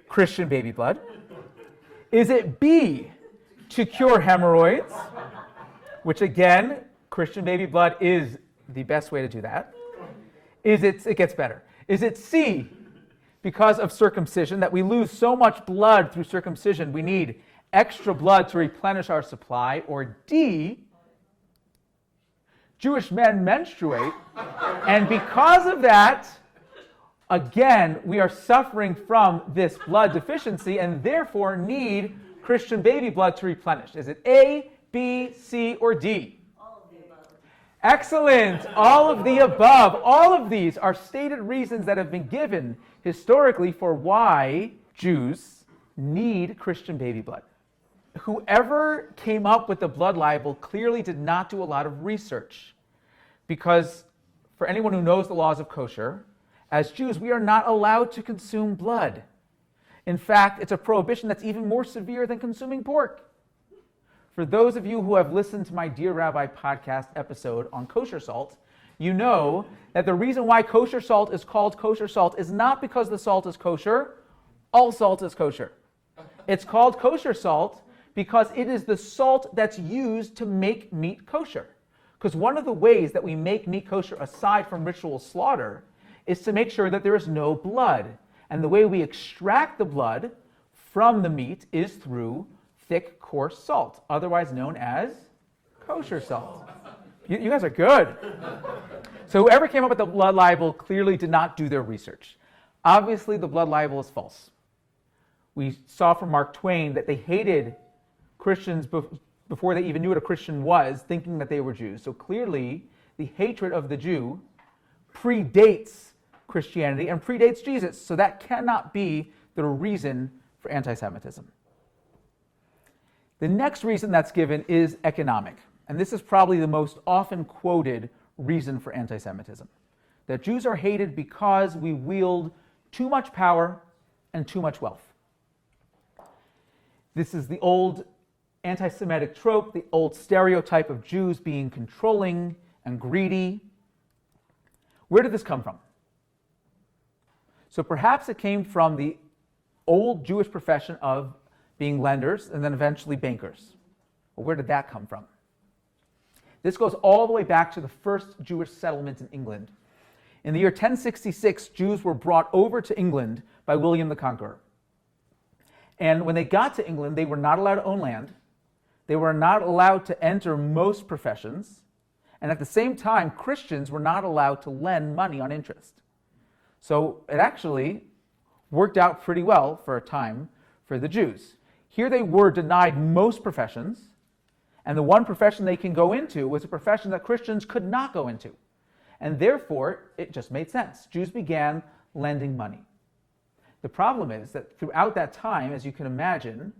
Christian baby blood. Is it B, to cure hemorrhoids? Which again, Christian baby blood is the best way to do that. It gets better. Is it C, because of circumcision, that we lose so much blood through circumcision, we need extra blood to replenish our supply? Or D, Jewish men menstruate, and because of that, again, we are suffering from this blood deficiency and therefore need Christian baby blood to replenish. Is it A, B, C, or D? All of the above. Excellent. All of the above. All of these are stated reasons that have been given historically for why Jews need Christian baby blood. Whoever came up with the blood libel clearly did not do a lot of research, because for anyone who knows the laws of kosher, as Jews, we are not allowed to consume blood. In fact, it's a prohibition that's even more severe than consuming pork. For those of you who have listened to my Dear Rabbi podcast episode on kosher salt, you know that the reason why kosher salt is called kosher salt is not because the salt is kosher. All salt is kosher. It's called kosher salt because it is the salt that's used to make meat kosher. Because one of the ways that we make meat kosher aside from ritual slaughter is to make sure that there is no blood. And the way we extract the blood from the meat is through thick, coarse salt, otherwise known as kosher salt. You guys are good. So whoever came up with the blood libel clearly did not do their research. Obviously, the blood libel is false. We saw from Mark Twain that they hated Christians before they even knew what a Christian was, thinking that they were Jews. So clearly, the hatred of the Jew predates Christianity and predates Jesus. So that cannot be the reason for anti-Semitism. The next reason that's given is economic. And this is probably the most often quoted reason for anti-Semitism. That Jews are hated because we wield too much power and too much wealth. This is the old anti-Semitic trope, the old stereotype of Jews being controlling and greedy. Where did this come from? So perhaps it came from the old Jewish profession of being lenders and then eventually bankers. Well, where did that come from? This goes all the way back to the first Jewish settlement in England. In the year 1066, Jews were brought over to England by William the Conqueror. And when they got to England, they were not allowed to own land. They were not allowed to enter most professions. And at the same time, Christians were not allowed to lend money on interest. So it actually worked out pretty well for a time for the Jews. Here they were denied most professions, and the one profession they can go into was a profession that Christians could not go into. And therefore, it just made sense. Jews began lending money. The problem is that throughout that time, as you can imagine,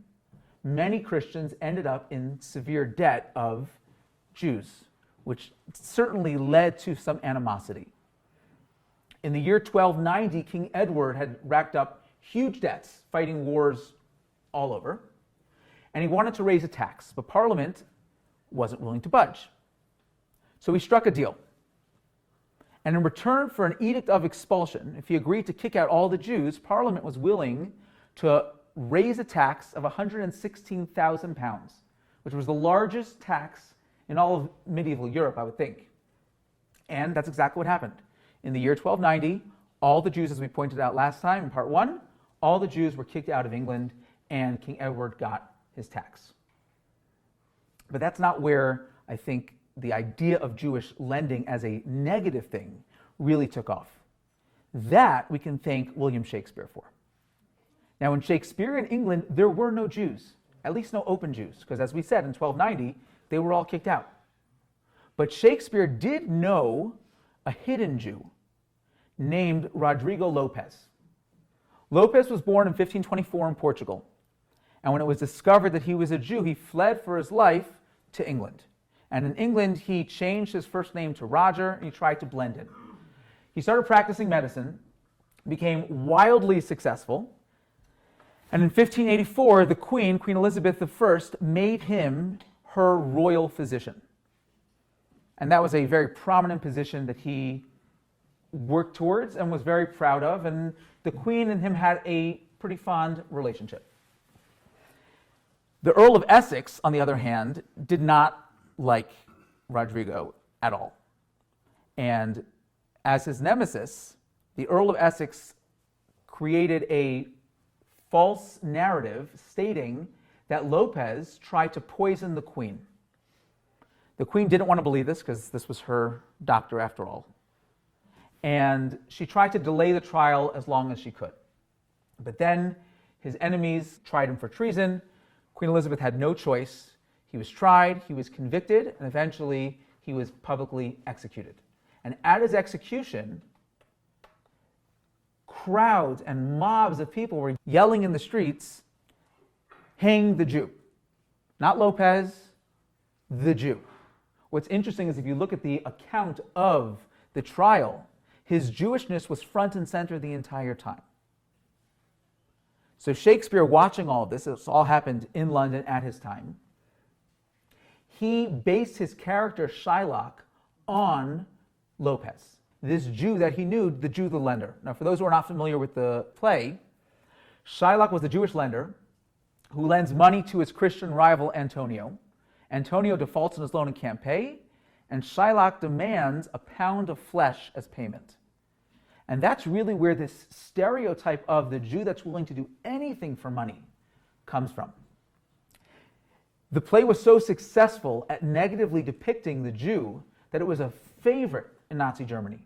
many Christians ended up in severe debt of Jews, which certainly led to some animosity. In the year 1290, King Edward had racked up huge debts, fighting wars all over, and he wanted to raise a tax, but Parliament wasn't willing to budge. So he struck a deal. And in return for an edict of expulsion, if he agreed to kick out all the Jews, Parliament was willing to raise a tax of 116,000 pounds, which was the largest tax in all of medieval Europe, I would think. And that's exactly what happened. In the year 1290, all the Jews, as we pointed out last time in part 1, all the Jews were kicked out of England and King Edward got his tax. But that's not where I think the idea of Jewish lending as a negative thing really took off. That we can thank William Shakespeare for. Now, in Shakespearean England, there were no Jews, at least no open Jews, because as we said, in 1290, they were all kicked out. But Shakespeare did know a hidden Jew named Rodrigo Lopez. Lopez was born in 1524 in Portugal, and when it was discovered that he was a Jew, he fled for his life to England. And in England, he changed his first name to Roger, and he tried to blend in. He started practicing medicine, became wildly successful, and in 1584, the Queen Elizabeth I, made him her royal physician. And that was a very prominent position that he worked towards and was very proud of, and the Queen and him had a pretty fond relationship. The Earl of Essex, on the other hand, did not like Rodrigo at all. And as his nemesis, the Earl of Essex created a false narrative stating that Lopez tried to poison the Queen. The Queen didn't want to believe this because this was her doctor after all. And she tried to delay the trial as long as she could. But then his enemies tried him for treason. Queen Elizabeth had no choice. He was tried, he was convicted, and eventually he was publicly executed. And at his execution, crowds and mobs of people were yelling in the streets, "Hang the Jew." Not Lopez, the Jew. What's interesting is if you look at the account of the trial, his Jewishness was front and center the entire time. So Shakespeare, watching all of this all happened in London at his time, he based his character Shylock on Lopez, this Jew that he knew, the Jew the lender. Now, for those who are not familiar with the play, Shylock was a Jewish lender who lends money to his Christian rival Antonio. Antonio defaults on his loan and can't pay, and Shylock demands a pound of flesh as payment. And that's really where this stereotype of the Jew that's willing to do anything for money comes from. The play was so successful at negatively depicting the Jew that it was a favorite in Nazi Germany.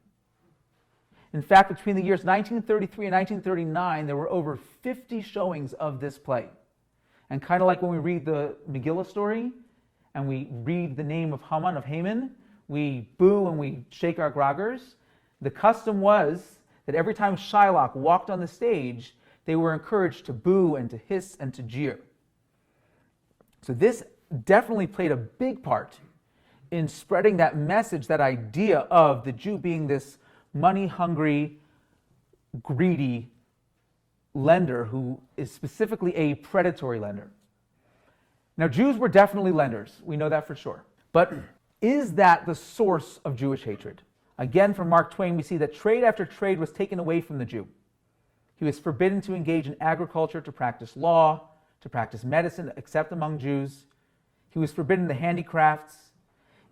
In fact, between the years 1933 and 1939, there were over 50 showings of this play. And kind of like when we read the Megillah story, and we read the name of Haman, we boo and we shake our groggers. The custom was that every time Shylock walked on the stage, they were encouraged to boo and to hiss and to jeer. So this definitely played a big part in spreading that message, that idea of the Jew being this money-hungry, greedy lender who is specifically a predatory lender. Now, Jews were definitely lenders. We know that for sure. But is that the source of Jewish hatred? Again, from Mark Twain, we see that trade after trade was taken away from the Jew. He was forbidden to engage in agriculture, to practice law, to practice medicine, except among Jews. He was forbidden the handicrafts.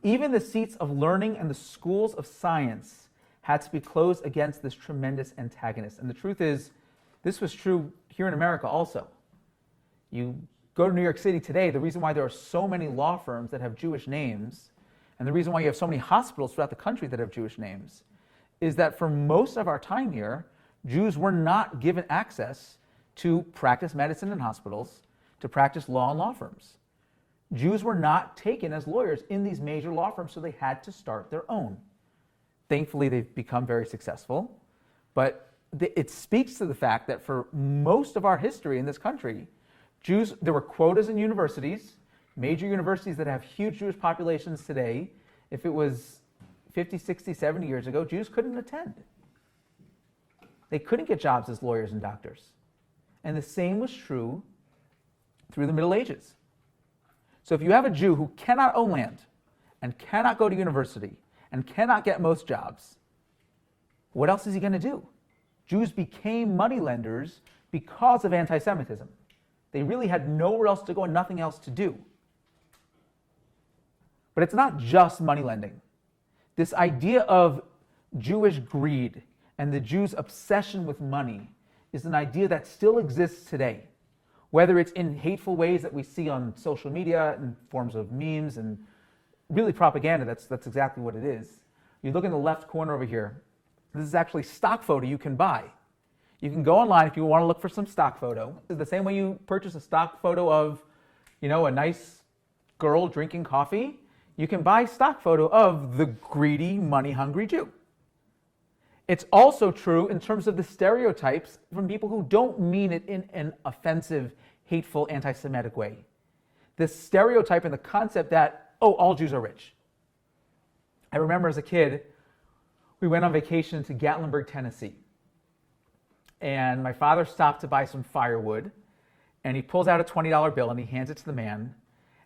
Even the seats of learning and the schools of science had to be closed against this tremendous antagonist. And the truth is, this was true here in America also. You go to New York City today, the reason why there are so many law firms that have Jewish names, and the reason why you have so many hospitals throughout the country that have Jewish names, is that for most of our time here, Jews were not given access to practice medicine in hospitals, to practice law in law firms. Jews were not taken as lawyers in these major law firms, so they had to start their own. Thankfully, they've become very successful, but it speaks to the fact that for most of our history in this country, Jews, there were quotas in universities, major universities that have huge Jewish populations today. If it was 50, 60, 70 years ago, Jews couldn't attend. They couldn't get jobs as lawyers and doctors. And the same was true through the Middle Ages. So if you have a Jew who cannot own land and cannot go to university and cannot get most jobs, what else is he going to do? Jews became moneylenders because of anti-Semitism. They really had nowhere else to go and nothing else to do. But it's not just money lending. This idea of Jewish greed and the Jews' obsession with money is an idea that still exists today, whether it's in hateful ways that we see on social media in forms of memes and really propaganda. That's exactly what it is. You look in the left corner over here. This is actually stock photo you can buy. You can go online if you want to look for some stock photo. It's the same way you purchase a stock photo of, a nice girl drinking coffee. You can buy stock photo of the greedy, money-hungry Jew. It's also true in terms of the stereotypes from people who don't mean it in an offensive, hateful, anti-Semitic way. This stereotype and the concept that, all Jews are rich. I remember as a kid, we went on vacation to Gatlinburg, Tennessee. And my father stopped to buy some firewood, and he pulls out a $20 bill and he hands it to the man.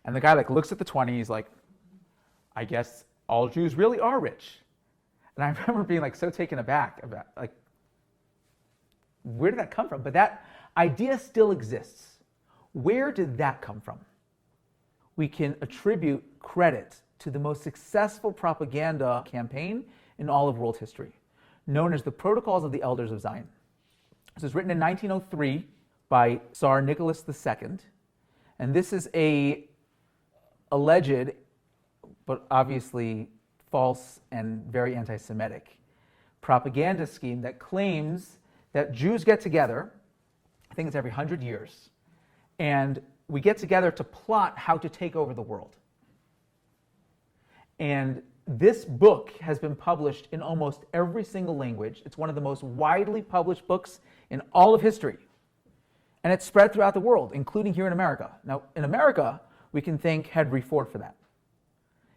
And the guy looks at the 20, he's like, I guess all Jews really are rich. And I remember being so taken aback about where did that come from? But that idea still exists. Where did that come from? We can attribute credit to the most successful propaganda campaign in all of world history, known as the Protocols of the Elders of Zion. This was written in 1903 by Tsar Nicholas II, and this is a alleged, but obviously false and very anti-Semitic propaganda scheme that claims that Jews get together, I think it's every 100 years, and we get together to plot how to take over the world. And this book has been published in almost every single language. It's one of the most widely published books in all of history. And it's spread throughout the world, including here in America. Now, in America, we can thank Henry Ford for that.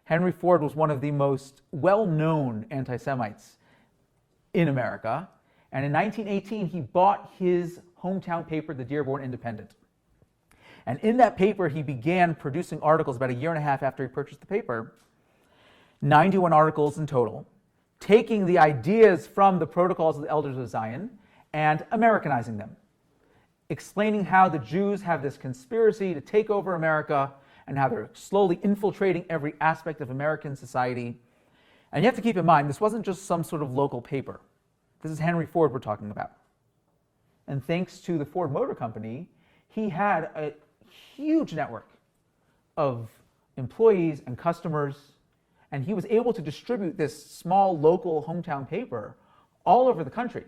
Henry Ford was one of the most well-known anti-Semites in America. And in 1918, he bought his hometown paper, the Dearborn Independent. And in that paper, he began producing articles about a year and a half after he purchased the paper, 91 articles in total, taking the ideas from the Protocols of the Elders of Zion and Americanizing them. explaining how the Jews have this conspiracy to take over America and how they're slowly infiltrating every aspect of American society. And you have to keep in mind, this wasn't just some sort of local paper. This is Henry Ford we're talking about. And thanks to the Ford Motor Company, he had a huge network of employees and customers, and he was able to distribute this small local hometown paper all over the country.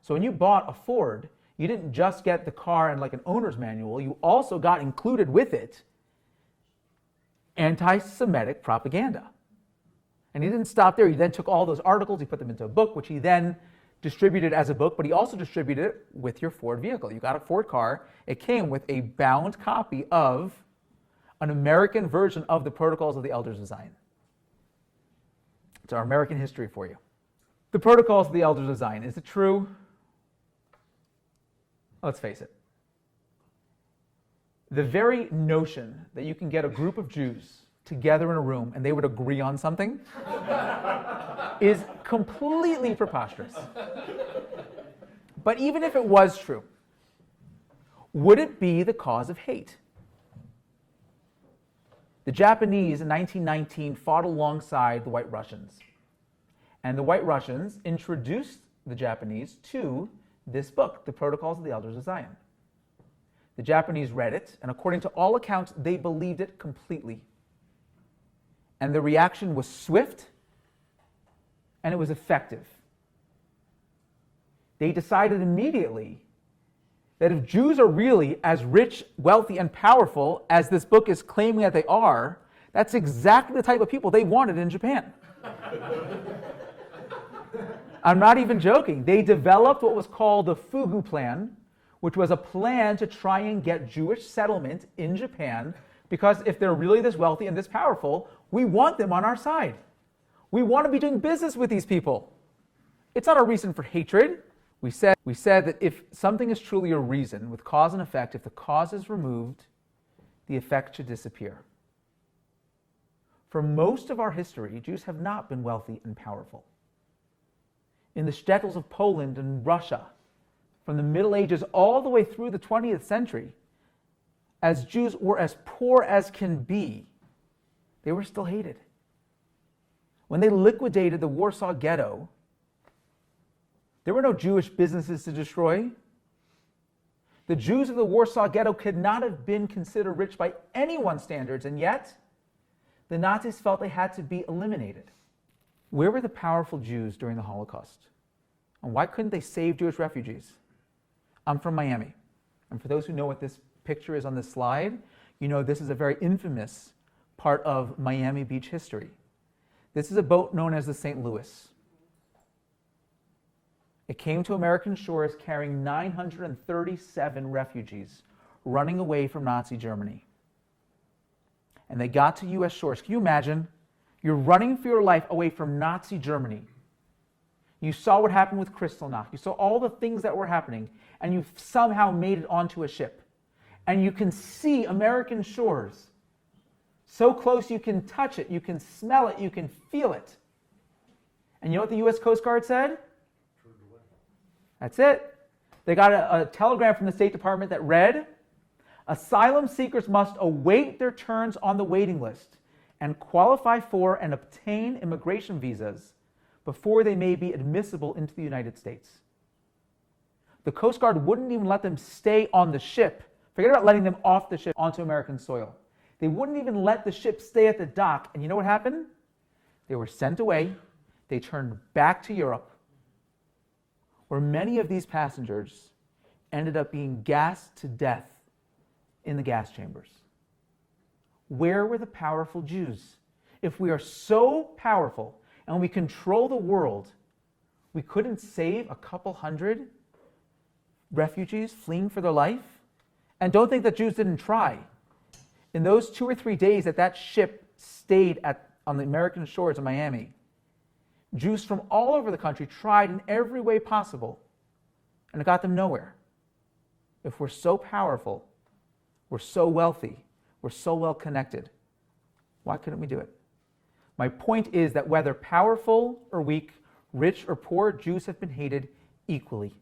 So when you bought a Ford, you didn't just get the car and like an owner's manual, you also got included with it anti-Semitic propaganda. And he didn't stop there. He then took all those articles, he put them into a book, which he then distributed as a book, but he also distributed it with your Ford vehicle. You got a Ford car, it came with a bound copy of an American version of the Protocols of the Elders of Zion. It's our American history for you. The Protocols of the Elders of Zion, is it true? Let's face it. The very notion that you can get a group of Jews together in a room and they would agree on something is completely preposterous. But even if it was true, would it be the cause of hate? The Japanese in 1919 fought alongside the White Russians. And the White Russians introduced the Japanese to this book, The Protocols of the Elders of Zion. The Japanese read it, and according to all accounts, they believed it completely. And the reaction was swift, and it was effective. They decided immediately that if Jews are really as rich, wealthy, and powerful as this book is claiming that they are, that's exactly the type of people they wanted in Japan. I'm not even joking. They developed what was called the Fugu Plan, which was a plan to try and get Jewish settlement in Japan, because if they're really this wealthy and this powerful, we want them on our side. We want to be doing business with these people. It's not a reason for hatred. We said that if something is truly a reason with cause and effect, if the cause is removed, the effect should disappear. For most of our history, Jews have not been wealthy and powerful. In the shtetls of Poland and Russia, from the Middle Ages all the way through the 20th century, as Jews were as poor as can be, they were still hated. When they liquidated the Warsaw Ghetto, there were no Jewish businesses to destroy. The Jews of the Warsaw Ghetto could not have been considered rich by anyone's standards, and yet the Nazis felt they had to be eliminated. Where were the powerful Jews during the Holocaust? And why couldn't they save Jewish refugees? I'm from Miami. And for those who know what this picture is on this slide, you know this is a very infamous part of Miami Beach history. This is a boat known as the St. Louis. It came to American shores carrying 937 refugees running away from Nazi Germany. And they got to U.S. shores. Can you imagine? You're running for your life away from Nazi Germany. You saw what happened with Kristallnacht. You saw all the things that were happening, and you somehow made it onto a ship. And you can see American shores so close you can touch it, you can smell it, you can feel it. And you know what the U.S. Coast Guard said? That's it. They got a telegram from the State Department that read, "Asylum seekers must await their turns on the waiting list and qualify for and obtain immigration visas before they may be admissible into the United States." The Coast Guard wouldn't even let them stay on the ship. Forget about letting them off the ship onto American soil. They wouldn't even let the ship stay at the dock. And you know what happened? They were sent away. They turned back to Europe, where many of these passengers ended up being gassed to death in the gas chambers. Where were the powerful Jews? If we are so powerful and we control the world, we couldn't save a couple hundred refugees fleeing for their life? And don't think that Jews didn't try. In those 2 or 3 days that that ship stayed on the American shores of Miami, Jews from all over the country tried in every way possible, and it got them nowhere. If we're so powerful, we're so wealthy, we're so well connected, why couldn't we do it? My point is that whether powerful or weak, rich or poor, Jews have been hated equally.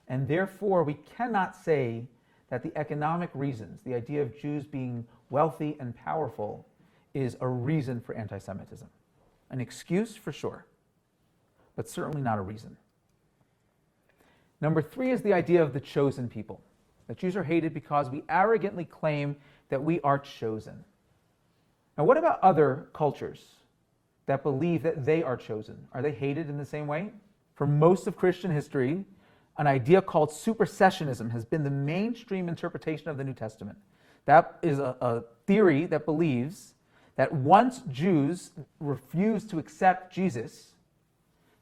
And therefore, we cannot say that the economic reasons, the idea of Jews being wealthy and powerful, is a reason for anti-Semitism. An excuse for sure, but certainly not a reason. Number 3 is the idea of the chosen people. That Jews are hated because we arrogantly claim that we are chosen. Now, what about other cultures that believe that they are chosen? Are they hated in the same way? For most of Christian history, an idea called supersessionism has been the mainstream interpretation of the New Testament. That is a theory that believes that once Jews refused to accept Jesus,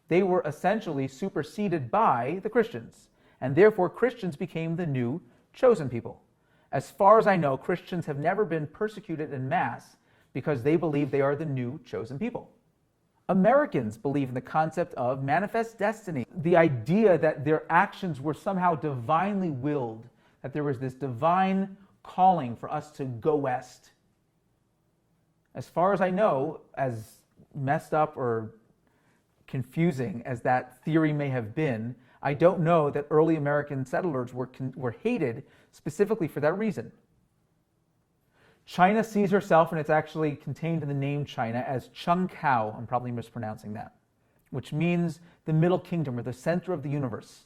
they were essentially superseded by the Christians, and therefore Christians became the new chosen people. As far as I know, Christians have never been persecuted en masse because they believe they are the new chosen people. Americans believe in the concept of manifest destiny, the idea that their actions were somehow divinely willed, that there was this divine calling for us to go west. As far as I know, as messed up or confusing as that theory may have been, I don't know that early American settlers were hated specifically for that reason. China sees herself, and it's actually contained in the name China, as Chung Kao, I'm probably mispronouncing that, which means the middle kingdom or the center of the universe.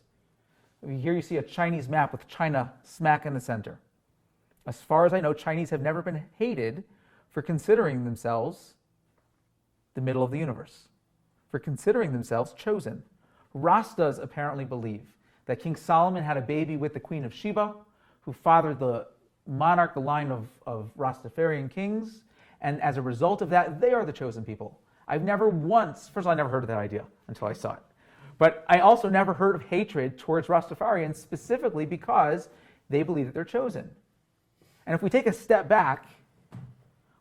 Here you see a Chinese map with China smack in the center. As far as I know, Chinese have never been hated for considering themselves the middle of the universe, for considering themselves chosen. Rastas apparently believe that King Solomon had a baby with the Queen of Sheba, who fathered the monarch, the line of Rastafarian kings, and as a result of that, they are the chosen people. I've never once, first of all, I never heard of that idea until I saw it, but I also never heard of hatred towards Rastafarians specifically because they believe that they're chosen. And if we take a step back,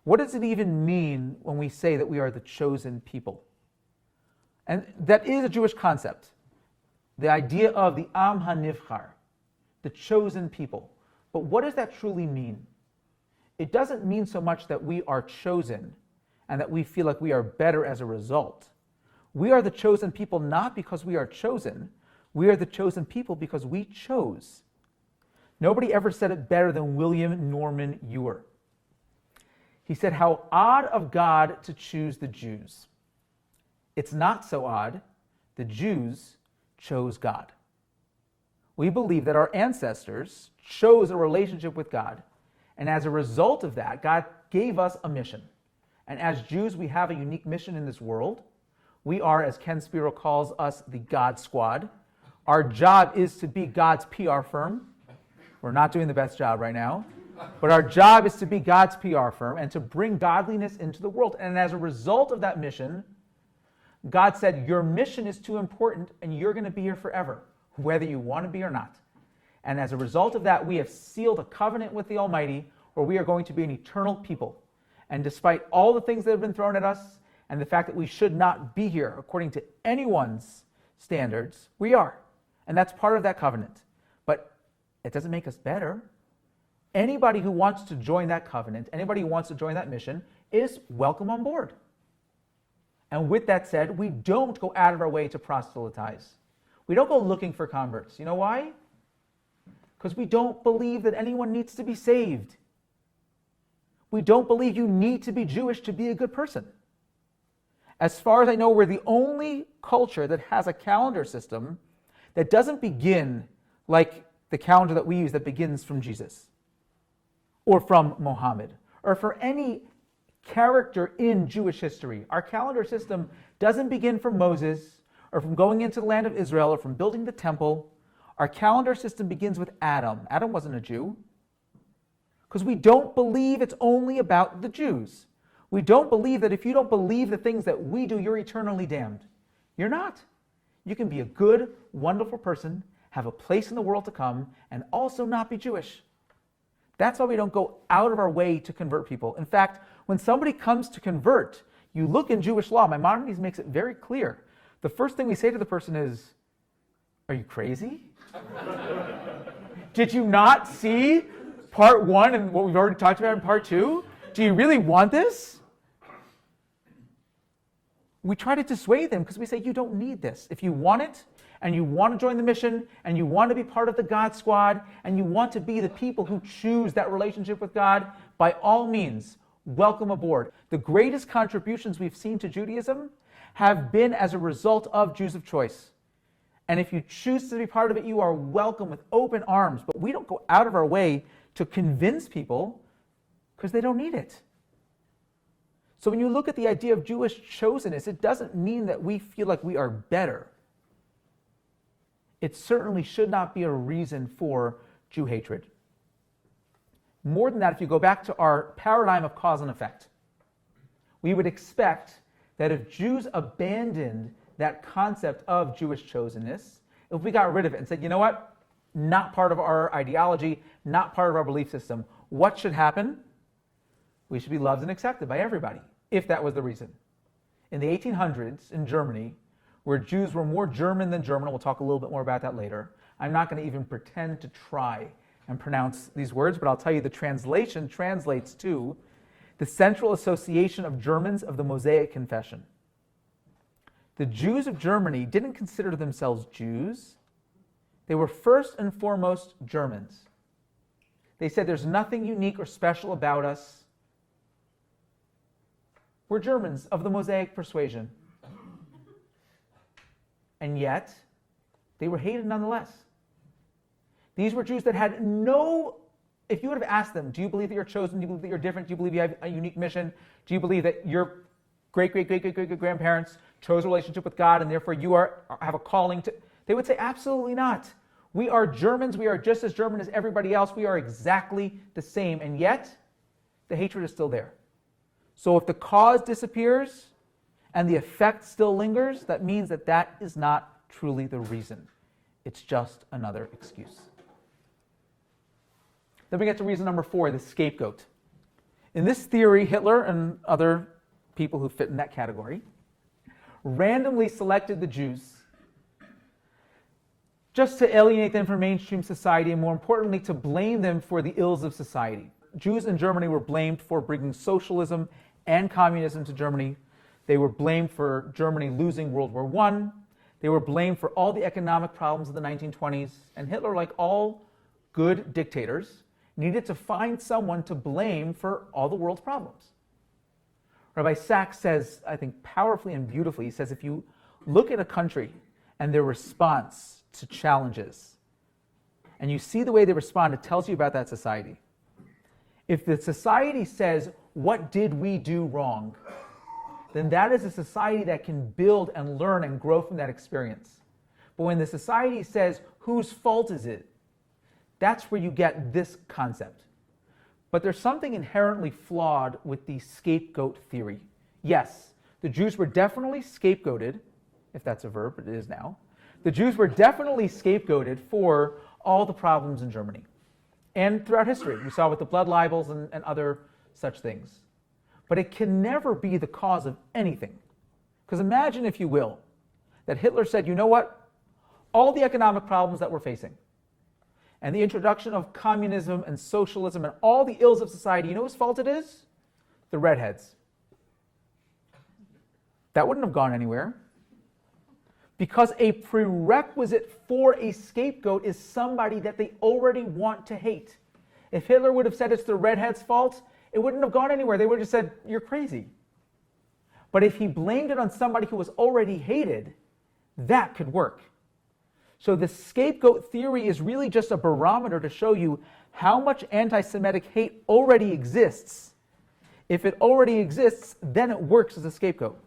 what does it even mean when we say that we are the chosen people? And that is a Jewish concept. The idea of the Am HaNivchar, the chosen people. But what does that truly mean? It doesn't mean so much that we are chosen and that we feel like we are better as a result. We are the chosen people not because we are chosen. We are the chosen people because we chose. Nobody ever said it better than William Norman Ewer. He said, "How odd of God to choose the Jews. It's not so odd. The Jews chose God." We believe that our ancestors chose a relationship with God. And as a result of that, God gave us a mission. And as Jews, we have a unique mission in this world. We are, as Ken Spiro calls us, the God Squad. Our job is to be God's PR firm. We're not doing the best job right now. But our job is to be God's PR firm and to bring godliness into the world. And as a result of that mission, God said, your mission is too important and you're going to be here forever, whether you want to be or not. And as a result of that, we have sealed a covenant with the Almighty where we are going to be an eternal people. And despite all the things that have been thrown at us and the fact that we should not be here according to anyone's standards, we are. And that's part of that covenant. But it doesn't make us better. Anybody who wants to join that covenant, anybody who wants to join that mission is welcome on board. And with that said, we don't go out of our way to proselytize. We don't go looking for converts. You know why? Because we don't believe that anyone needs to be saved. We don't believe you need to be Jewish to be a good person. As far as I know, we're the only culture that has a calendar system that doesn't begin like the calendar that we use that begins from Jesus or from Muhammad or for any character in Jewish history. Our calendar system doesn't begin from Moses or from going into the land of Israel or from building the temple. Our calendar system begins with Adam. Adam wasn't a Jew. Because we don't believe it's only about the Jews. We don't believe that if you don't believe the things that we do, you're eternally damned. You're not. You can be a good, wonderful person, have a place in the world to come, and also not be Jewish. That's why we don't go out of our way to convert people. In fact, when somebody comes to convert, you look in Jewish law. Maimonides makes it very clear. The first thing we say to the person is, "Are you crazy? Did you not see part 1 and what we've already talked about in part 2? Do you really want this?" we try to dissuade them because we say, you don't need this. If you want it, and you want to join the mission, and you want to be part of the God squad, and you want to be the people who choose that relationship with God, by all means, welcome aboard. The greatest contributions we've seen to Judaism have been as a result of Jews of choice. And if you choose to be part of it, you are welcome with open arms. But we don't go out of our way to convince people because they don't need it. So when you look at the idea of Jewish chosenness, it doesn't mean that we feel like we are better. It certainly should not be a reason for Jew hatred. More than that, if you go back to our paradigm of cause and effect, we would expect that if Jews abandoned that concept of Jewish chosenness, if we got rid of it and said, you know what, not part of our ideology, not part of our belief system, what should happen? We should be loved and accepted by everybody, if that was the reason. In the 1800s in Germany, where Jews were more German than German, we'll talk a little bit more about that later. I'm not going to even pretend to try and pronounce these words, but I'll tell you the translation translates to the Central Association of Germans of the Mosaic Confession. The Jews of Germany didn't consider themselves Jews. They were first and foremost Germans. They said there's nothing unique or special about us. We're Germans of the Mosaic persuasion. And yet, they were hated nonetheless. These were Jews that had no, if you would have asked them, do you believe that you're chosen? Do you believe that you're different? Do you believe you have a unique mission? Do you believe that your great-great-great-great-great-grandparents chose a relationship with God and therefore you have a calling to, they would say, absolutely not. We are Germans. We are just as German as everybody else. We are exactly the same. And yet, the hatred is still there. So if the cause disappears and the effect still lingers, that means that that is not truly the reason. It's just another excuse. Then we get to reason number 4, the scapegoat. In this theory, Hitler and other people who fit in that category randomly selected the Jews just to alienate them from mainstream society and, more importantly, to blame them for the ills of society. Jews in Germany were blamed for bringing socialism and communism to Germany. They were blamed for Germany losing World War I. They were blamed for all the economic problems of the 1920s. And Hitler, like all good dictators, needed to find someone to blame for all the world's problems. Rabbi Sachs says, I think powerfully and beautifully, he says, if you look at a country and their response to challenges, and you see the way they respond, it tells you about that society. If the society says, what did we do wrong? Then that is a society that can build and learn and grow from that experience. But when the society says, whose fault is it? That's where you get this concept. But there's something inherently flawed with the scapegoat theory. Yes, the Jews were definitely scapegoated, if that's a verb, it is now. The Jews were definitely scapegoated for all the problems in Germany and throughout history. We saw with the blood libels and other such things. But it can never be the cause of anything. Because imagine, if you will, that Hitler said, you know what? All the economic problems that we're facing, and the introduction of communism and socialism and all the ills of society, you know whose fault it is? The redheads. That wouldn't have gone anywhere. Because a prerequisite for a scapegoat is somebody that they already want to hate. If Hitler would have said it's the redheads' fault, it wouldn't have gone anywhere. They would have just said, you're crazy. But if he blamed it on somebody who was already hated, that could work. So the scapegoat theory is really just a barometer to show you how much anti-Semitic hate already exists. If it already exists, then it works as a scapegoat.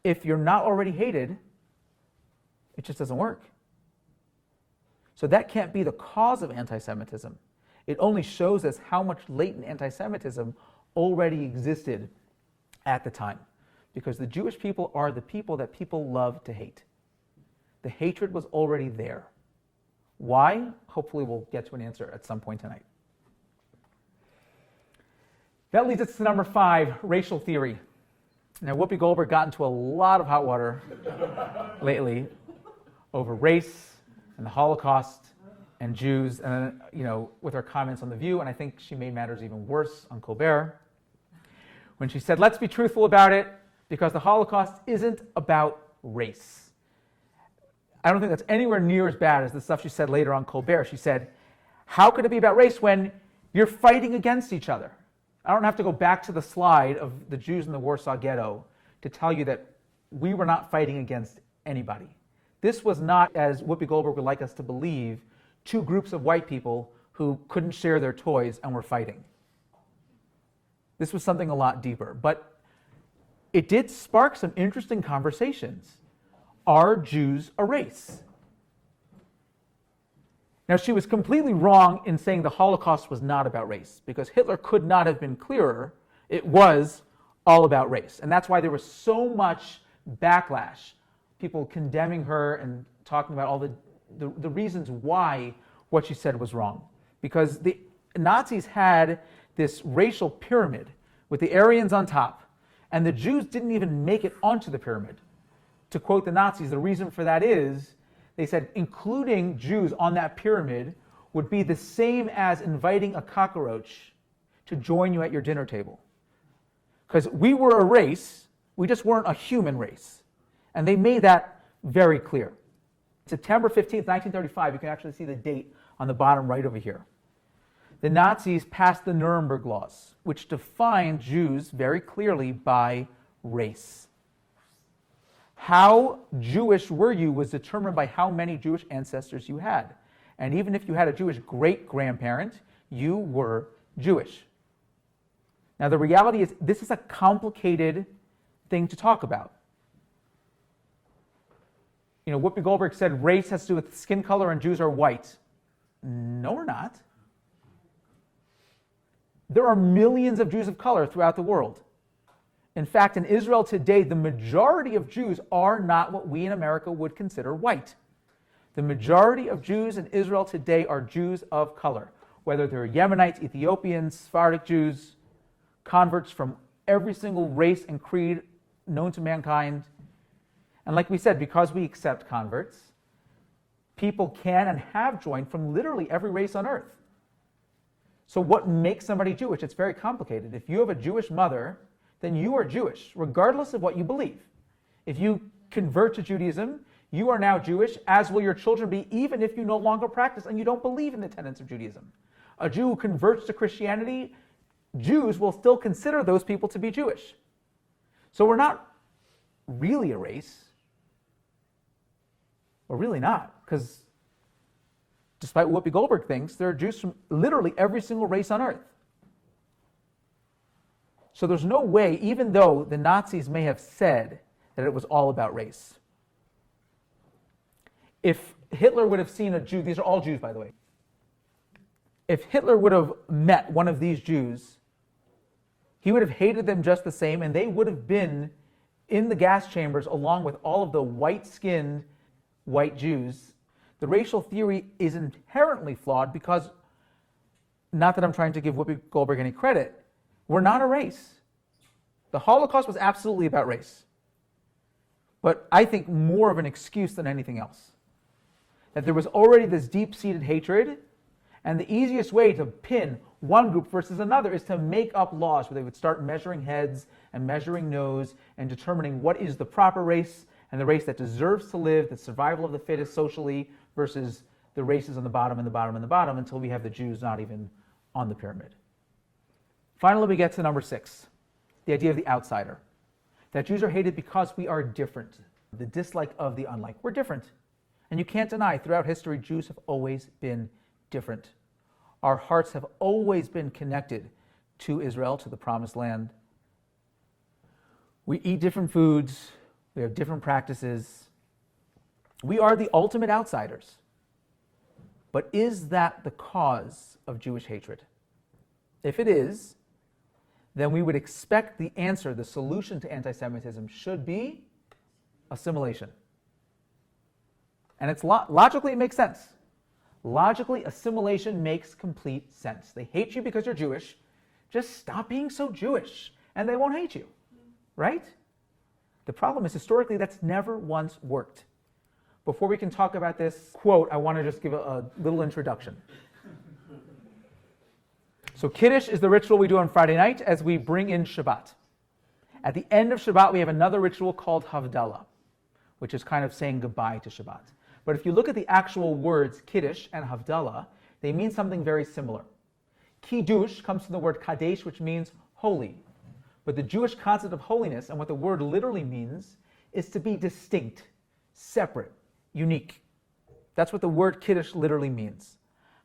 If you're not already hated, it just doesn't work. So that can't be the cause of anti-Semitism. It only shows us how much latent anti-Semitism already existed at the time. Because the Jewish people are the people that people love to hate. The hatred was already there. Why? Hopefully we'll get to an answer at some point tonight. That leads us to number 5, racial theory. Now, Whoopi Goldberg got into a lot of hot water lately over race and the Holocaust and Jews, and with her comments on The View, and I think she made matters even worse on Colbert when she said, let's be truthful about it. because the Holocaust isn't about race. I don't think that's anywhere near as bad as the stuff she said later on Colbert. She said, how could it be about race when you're fighting against each other? I don't have to go back to the slide of the Jews in the Warsaw Ghetto to tell you that we were not fighting against anybody. This was not, as Whoopi Goldberg would like us to believe, two groups of white people who couldn't share their toys and were fighting. This was something a lot deeper. But it did spark some interesting conversations. Are Jews a race? Now, she was completely wrong in saying the Holocaust was not about race, because Hitler could not have been clearer. It was all about race. And that's why there was so much backlash, people condemning her and talking about all the reasons why what she said was wrong. Because the Nazis had this racial pyramid with the Aryans on top, and the Jews didn't even make it onto the pyramid. To quote the Nazis, the reason for that is, they said, including Jews on that pyramid would be the same as inviting a cockroach to join you at your dinner table. Because we were a race, we just weren't a human race. And they made that very clear. September 15th, 1935, you can actually see the date on the bottom right over here. The Nazis passed the Nuremberg laws, which defined Jews very clearly by race. How Jewish were you was determined by how many Jewish ancestors you had. And even if you had a Jewish great-grandparent, you were Jewish. Now, the reality is, this is a complicated thing to talk about. You know, Whoopi Goldberg said race has to do with skin color and Jews are white. No, we're not. There are millions of Jews of color throughout the world. In fact, in Israel today, the majority of Jews are not what we in America would consider white. The majority of Jews in Israel today are Jews of color, whether they're Yemenites, Ethiopians, Sephardic Jews, converts from every single race and creed known to mankind. And like we said, because we accept converts, people can and have joined from literally every race on earth. So what makes somebody Jewish? It's very complicated. If you have a Jewish mother, then you are Jewish, regardless of what you believe. If you convert to Judaism, you are now Jewish, as will your children be, even if you no longer practice and you don't believe in the tenets of Judaism. A Jew who converts to Christianity, Jews will still consider those people to be Jewish. So we're not really a race. We're really not, because despite what Whoopi Goldberg thinks, there are Jews from literally every single race on earth. So there's no way, even though the Nazis may have said that it was all about race. If Hitler would have seen a Jew, these are all Jews, by the way. If Hitler would have met one of these Jews, he would have hated them just the same, and they would have been in the gas chambers along with all of the white-skinned white Jews. The racial theory is inherently flawed because, not that I'm trying to give Whoopi Goldberg any credit, we're not a race. The Holocaust was absolutely about race. But I think more of an excuse than anything else. That there was already this deep-seated hatred, and the easiest way to pin one group versus another is to make up laws where they would start measuring heads and measuring nose and determining what is the proper race and the race that deserves to live, the survival of the fittest socially, versus the races on the bottom and the bottom and the bottom, until we have the Jews not even on the pyramid. Finally, we get to number 6, the idea of the outsider. That Jews are hated because we are different, the dislike of the unlike. We're different. And you can't deny, throughout history, Jews have always been different. Our hearts have always been connected to Israel, to the Promised Land. We eat different foods. We have different practices. We are the ultimate outsiders. But is that the cause of Jewish hatred? If it is, then we would expect the answer, the solution to anti-Semitism should be assimilation. And it's logically it makes sense. Logically, assimilation makes complete sense. They hate you because you're Jewish. Just stop being so Jewish, and they won't hate you, right? The problem is, historically, that's never once worked. Before we can talk about this quote, I want to just give a little introduction. So Kiddush is the ritual we do on Friday night as we bring in Shabbat. At the end of Shabbat, we have another ritual called Havdalah, which is kind of saying goodbye to Shabbat. But if you look at the actual words Kiddush and Havdalah, they mean something very similar. Kiddush comes from the word Kadesh, which means holy. But the Jewish concept of holiness, and what the word literally means, is to be distinct, separate, unique. That's what the word Kiddush literally means.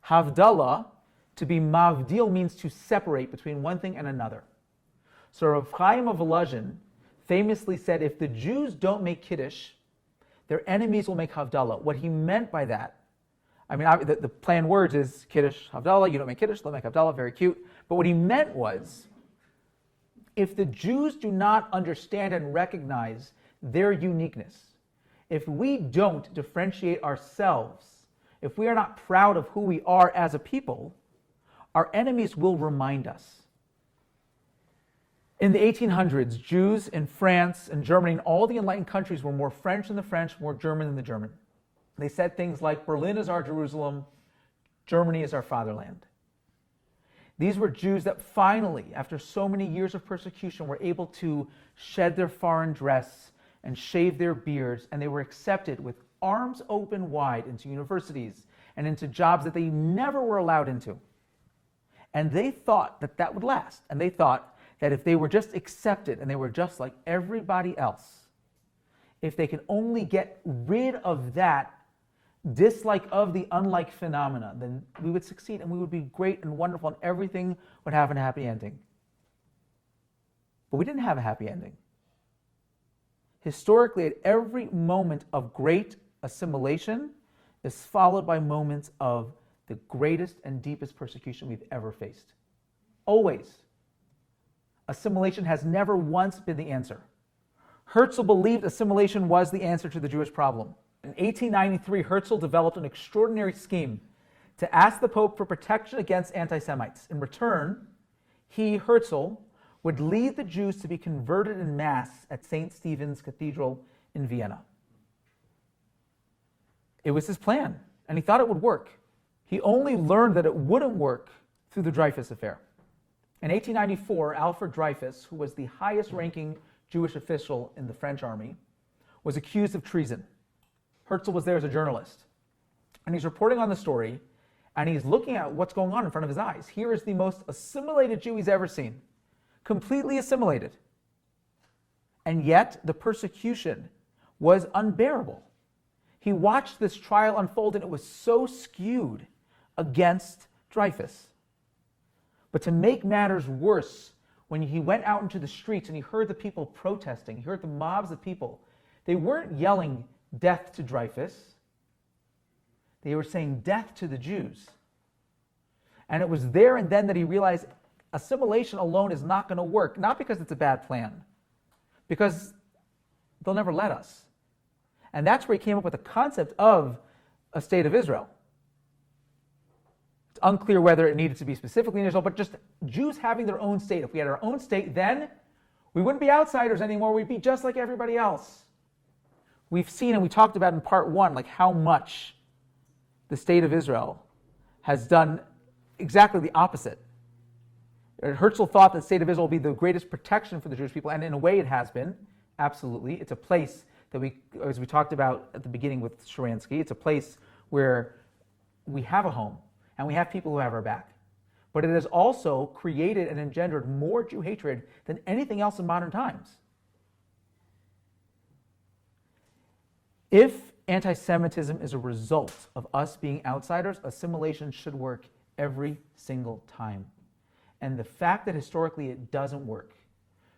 Havdalah, to be mavdil, means to separate between one thing and another. So Rav Chaim of Volozhin famously said, if the Jews don't make Kiddush, their enemies will make Havdalah. What he meant by that, the plain words is Kiddush, Havdalah, you don't make Kiddush, they'll make Havdalah, very cute. But what he meant was, if the Jews do not understand and recognize their uniqueness, if we don't differentiate ourselves, if we are not proud of who we are as a people, our enemies will remind us. In the 1800s, Jews in France and Germany and all the enlightened countries were more French than the French, more German than the German. They said things like, Berlin is our Jerusalem, Germany is our fatherland. These were Jews that finally, after so many years of persecution, were able to shed their foreign dress and shave their beards, and they were accepted with arms open wide into universities and into jobs that they never were allowed into. And they thought that that would last. And they thought that if they were just accepted and they were just like everybody else, if they could only get rid of that dislike of the unlike phenomena, then we would succeed and we would be great and wonderful and everything would have a happy ending. But we didn't have a happy ending. Historically, at every moment of great assimilation is followed by moments of the greatest and deepest persecution we've ever faced. Always. Assimilation has never once been the answer. Herzl believed assimilation was the answer to the Jewish problem. In 1893, Herzl developed an extraordinary scheme to ask the Pope for protection against anti-Semites. In return, he, Herzl, would lead the Jews to be converted in mass at St. Stephen's Cathedral in Vienna. It was his plan, and he thought it would work. He only learned that it wouldn't work through the Dreyfus affair. In 1894, Alfred Dreyfus, who was the highest-ranking Jewish official in the French army, was accused of treason. Herzl was there as a journalist, and he's reporting on the story, and he's looking at what's going on in front of his eyes. Here is the most assimilated Jew he's ever seen, completely assimilated. And yet, the persecution was unbearable. He watched this trial unfold, and it was so skewed against Dreyfus. But to make matters worse, when he went out into the streets and he heard the people protesting, he heard the mobs of people, they weren't yelling, "Death to Dreyfus." They were saying, "Death to the Jews." And it was there and then that he realized assimilation alone is not going to work, not because it's a bad plan, because they'll never let us. And that's where he came up with the concept of a state of Israel. It's unclear whether it needed to be specifically in Israel, but just Jews having their own state. If we had our own state, then we wouldn't be outsiders anymore. We'd be just like everybody else. We've seen, and we talked about in part one, like how much the state of Israel has done exactly the opposite. Herzl thought that the state of Israel would be the greatest protection for the Jewish people, and in a way it has been, absolutely. It's a place that we, as we talked about at the beginning with Sharansky, it's a place where we have a home, and we have people who have our back. But it has also created and engendered more Jew hatred than anything else in modern times. If anti-Semitism is a result of us being outsiders, assimilation should work every single time. And the fact that historically it doesn't work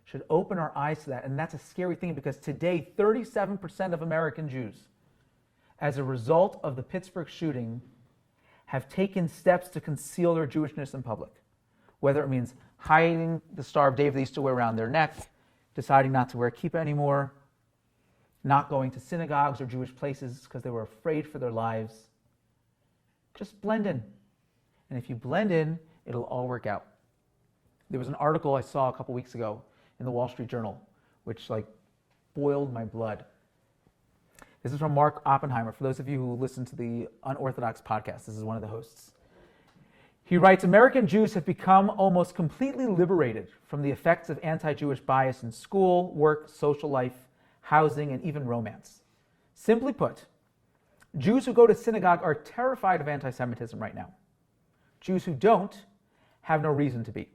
should open our eyes to that. And that's a scary thing because today, 37% of American Jews, as a result of the Pittsburgh shooting, have taken steps to conceal their Jewishness in public. Whether it means hiding the Star of David they used to wear around their neck, deciding not to wear kippah anymore, not going to synagogues or Jewish places because they were afraid for their lives. Just blend in. And if you blend in, it'll all work out. There was an article I saw a couple weeks ago in the Wall Street Journal, which boiled my blood. This is from Mark Oppenheimer. For those of you who listen to the Unorthodox podcast, this is one of the hosts. He writes, American Jews have become almost completely liberated from the effects of anti-Jewish bias in school, work, social life, housing, and even romance. Simply put, Jews who go to synagogue are terrified of anti-Semitism right now. Jews who don't have no reason to be.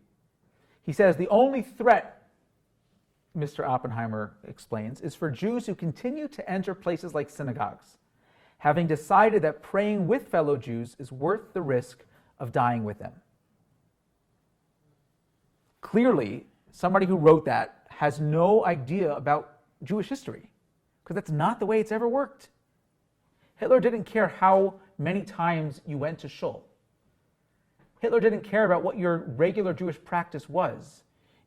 He says the only threat, Mr. Oppenheimer explains, is for Jews who continue to enter places like synagogues, having decided that praying with fellow Jews is worth the risk of dying with them. Clearly, somebody who wrote that has no idea about Jewish history, because that's not the way it's ever worked. Hitler didn't care how many times you went to shul. Hitler didn't care about what your regular Jewish practice was.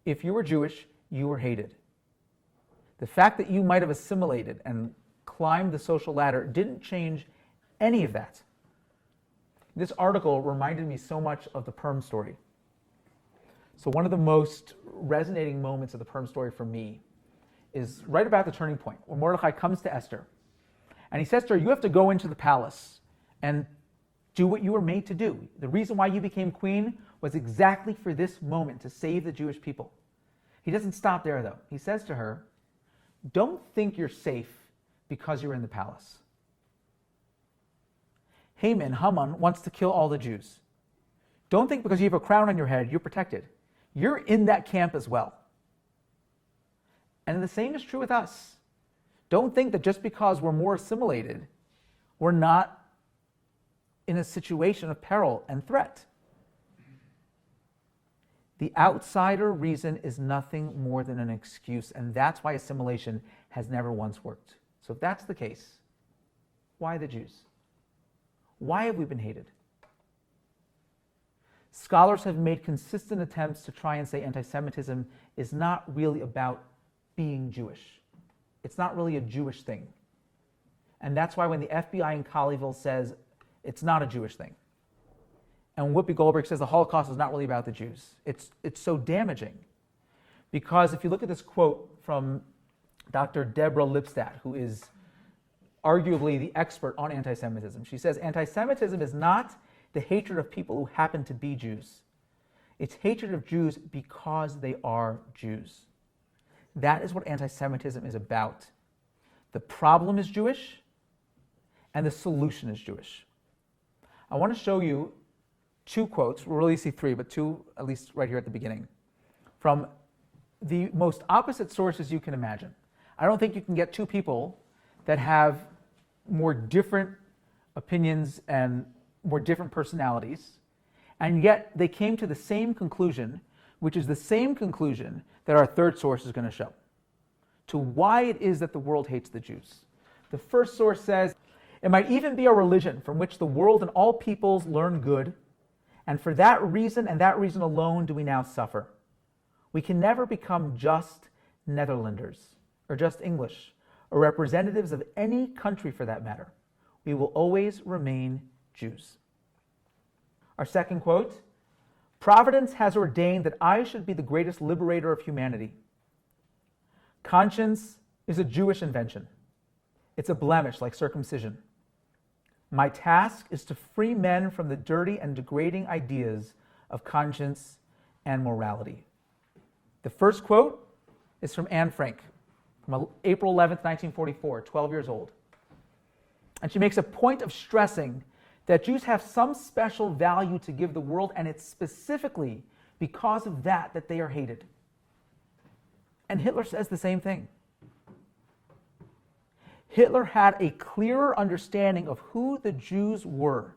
If you were Jewish, you were hated. The fact that you might have assimilated and climbed the social ladder didn't change any of that. This article reminded me so much of the Purim story. So one of the most resonating moments of the Purim story for me is right about the turning point, where Mordecai comes to Esther, and he says to her, you have to go into the palace and do what you were made to do. The reason why you became queen was exactly for this moment, to save the Jewish people. He doesn't stop there, though. He says to her, don't think you're safe because you're in the palace. Haman wants to kill all the Jews. Don't think because you have a crown on your head, you're protected. You're in that camp as well. And the same is true with us. Don't think that just because we're more assimilated, we're not in a situation of peril and threat. The outsider reason is nothing more than an excuse, and that's why assimilation has never once worked. So if that's the case, why the Jews? Why have we been hated? Scholars have made consistent attempts to try and say anti-Semitism is not really about being Jewish. It's not really a Jewish thing. And that's why when the FBI in Colleyville says it's not a Jewish thing, and Whoopi Goldberg says the Holocaust is not really about the Jews, it's so damaging. Because if you look at this quote from Dr. Deborah Lipstadt, who is arguably the expert on anti-Semitism, she says, anti-Semitism is not the hatred of people who happen to be Jews. It's hatred of Jews because they are Jews. That is what anti-Semitism is about. The problem is Jewish, and the solution is Jewish. I want to show you two quotes. We'll really see three, but two, at least right here at the beginning, from the most opposite sources you can imagine. I don't think you can get two people that have more different opinions and more different personalities, and yet they came to the same conclusion, which is the same conclusion that our third source is going to show, to why it is that the world hates the Jews. The first source says, it might even be a religion from which the world and all peoples learn good, and for that reason and that reason alone do we now suffer. We can never become just Netherlanders, or just English, or representatives of any country for that matter. We will always remain Jews. Our second quote, Providence has ordained that I should be the greatest liberator of humanity. Conscience is a Jewish invention. It's a blemish like circumcision. My task is to free men from the dirty and degrading ideas of conscience and morality. The first quote is from Anne Frank, from April 11th, 1944, 12 years old. And she makes a point of stressing that Jews have some special value to give the world, and it's specifically because of that they are hated. And Hitler says the same thing. Hitler had a clearer understanding of who the Jews were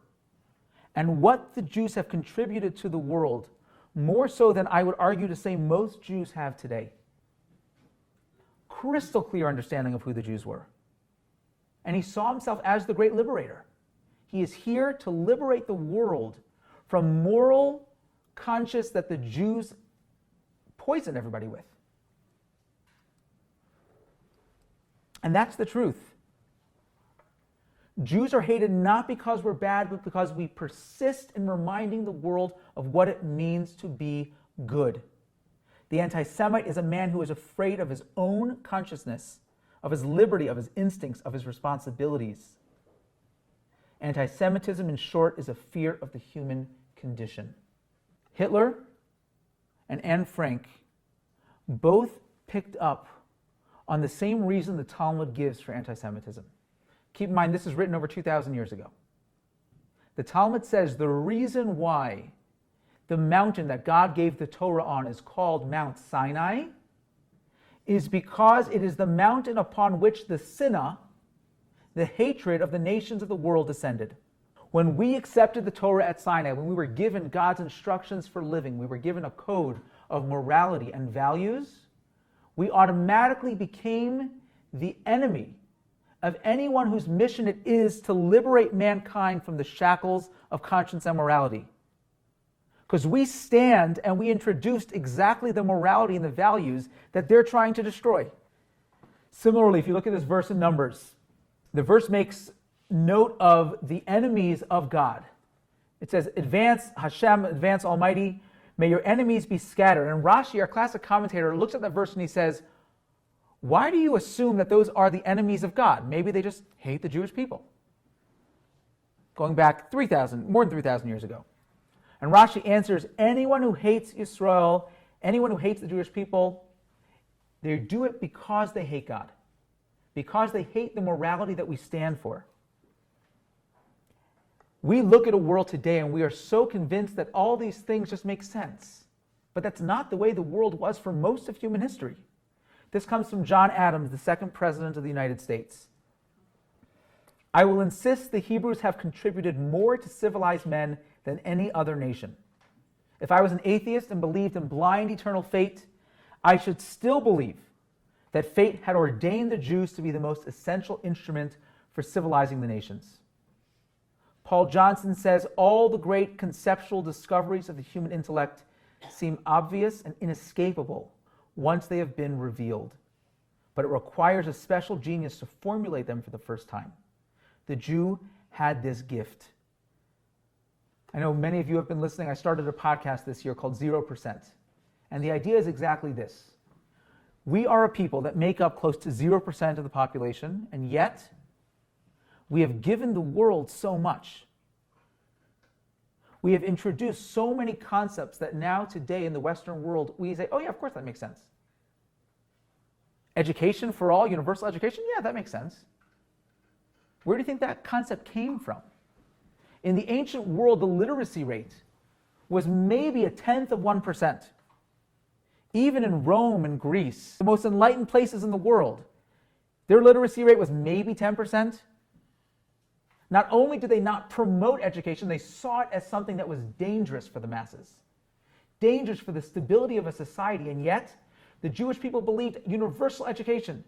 and what the Jews have contributed to the world, more so than I would argue to say most Jews have today. Crystal clear understanding of who the Jews were. And he saw himself as the great liberator. He is here to liberate the world from moral conscience that the Jews poisoned everybody with. And that's the truth. Jews are hated not because we're bad, but because we persist in reminding the world of what it means to be good. The anti-Semite is a man who is afraid of his own consciousness, of his liberty, of his instincts, of his responsibilities. Anti-Semitism, in short, is a fear of the human condition. Hitler and Anne Frank both picked up on the same reason the Talmud gives for anti-Semitism. Keep in mind, this is written over 2,000 years ago. The Talmud says the reason why the mountain that God gave the Torah on is called Mount Sinai is because it is the mountain upon which the sinah, the hatred of the nations of the world, descended. When we accepted the Torah at Sinai, when we were given God's instructions for living, we were given a code of morality and values, we automatically became the enemy of anyone whose mission it is to liberate mankind from the shackles of conscience and morality. Because we stand and we introduced exactly the morality and the values that they're trying to destroy. Similarly, if you look at this verse in Numbers, the verse makes note of the enemies of God. It says, advance Hashem, advance Almighty, may your enemies be scattered. And Rashi, our classic commentator, looks at that verse and he says, why do you assume that those are the enemies of God? Maybe they just hate the Jewish people. Going back more than 3,000 years ago. And Rashi answers, anyone who hates Yisrael, anyone who hates the Jewish people, they do it because they hate God. Because they hate the morality that we stand for. We look at a world today and we are so convinced that all these things just make sense. But that's not the way the world was for most of human history. This comes from John Adams, the second president of the United States. I will insist the Hebrews have contributed more to civilized men than any other nation. If I was an atheist and believed in blind eternal fate, I should still believe that fate had ordained the Jews to be the most essential instrument for civilizing the nations. Paul Johnson says, all the great conceptual discoveries of the human intellect seem obvious and inescapable once they have been revealed. But it requires a special genius to formulate them for the first time. The Jew had this gift. I know many of you have been listening. I started a podcast this year called 0%. And the idea is exactly this. We are a people that make up close to 0% of the population, and yet we have given the world so much. We have introduced so many concepts that now today in the Western world, we say, oh yeah, of course that makes sense. Education for all, universal education, yeah, that makes sense. Where do you think that concept came from? In the ancient world, the literacy rate was maybe 1/10%. Even in Rome and Greece, the most enlightened places in the world, their literacy rate was maybe 10%. Not only did they not promote education, they saw it as something that was dangerous for the masses, dangerous for the stability of a society, and yet the Jewish people believed universal education.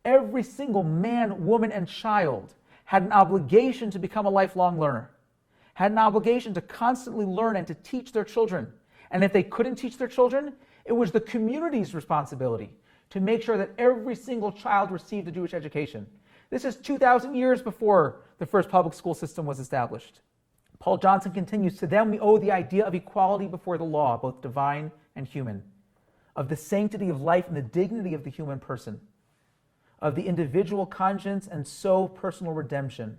Every single man, woman, and child had an obligation to become a lifelong learner, had an obligation to constantly learn and to teach their children. And if they couldn't teach their children, it was the community's responsibility to make sure that every single child received a Jewish education. This is 2,000 years before the first public school system was established. Paul Johnson continues, to them we owe the idea of equality before the law, both divine and human, of the sanctity of life and the dignity of the human person, of the individual conscience and so personal redemption,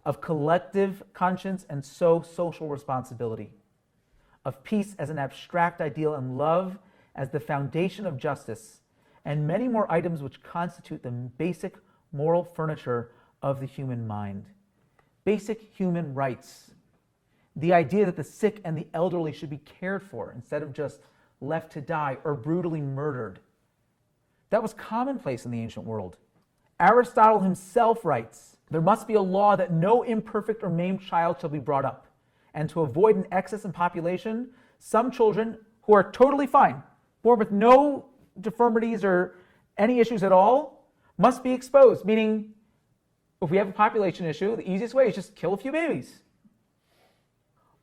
of collective conscience and so social responsibility, of peace as an abstract ideal and love as the foundation of justice, and many more items which constitute the basic moral furniture of the human mind. Basic human rights. The idea that the sick and the elderly should be cared for instead of just left to die or brutally murdered. That was commonplace in the ancient world. Aristotle himself writes, there must be a law that no imperfect or maimed child shall be brought up. And to avoid an excess in population, some children who are totally fine, born with no deformities or any issues at all, must be exposed. Meaning, if we have a population issue, the easiest way is just kill a few babies.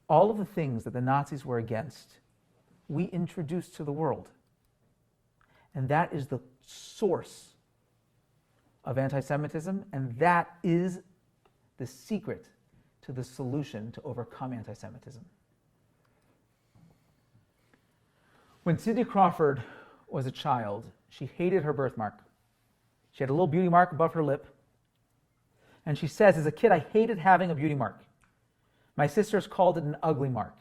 All of the things that the Nazis were against, we introduced to the world. And that is the source of anti-Semitism, and that is the secret to the solution to overcome anti-Semitism. When Cindy Crawford was a child, she hated her birthmark. She had a little beauty mark above her lip. And she says, as a kid, I hated having a beauty mark. My sisters called it an ugly mark.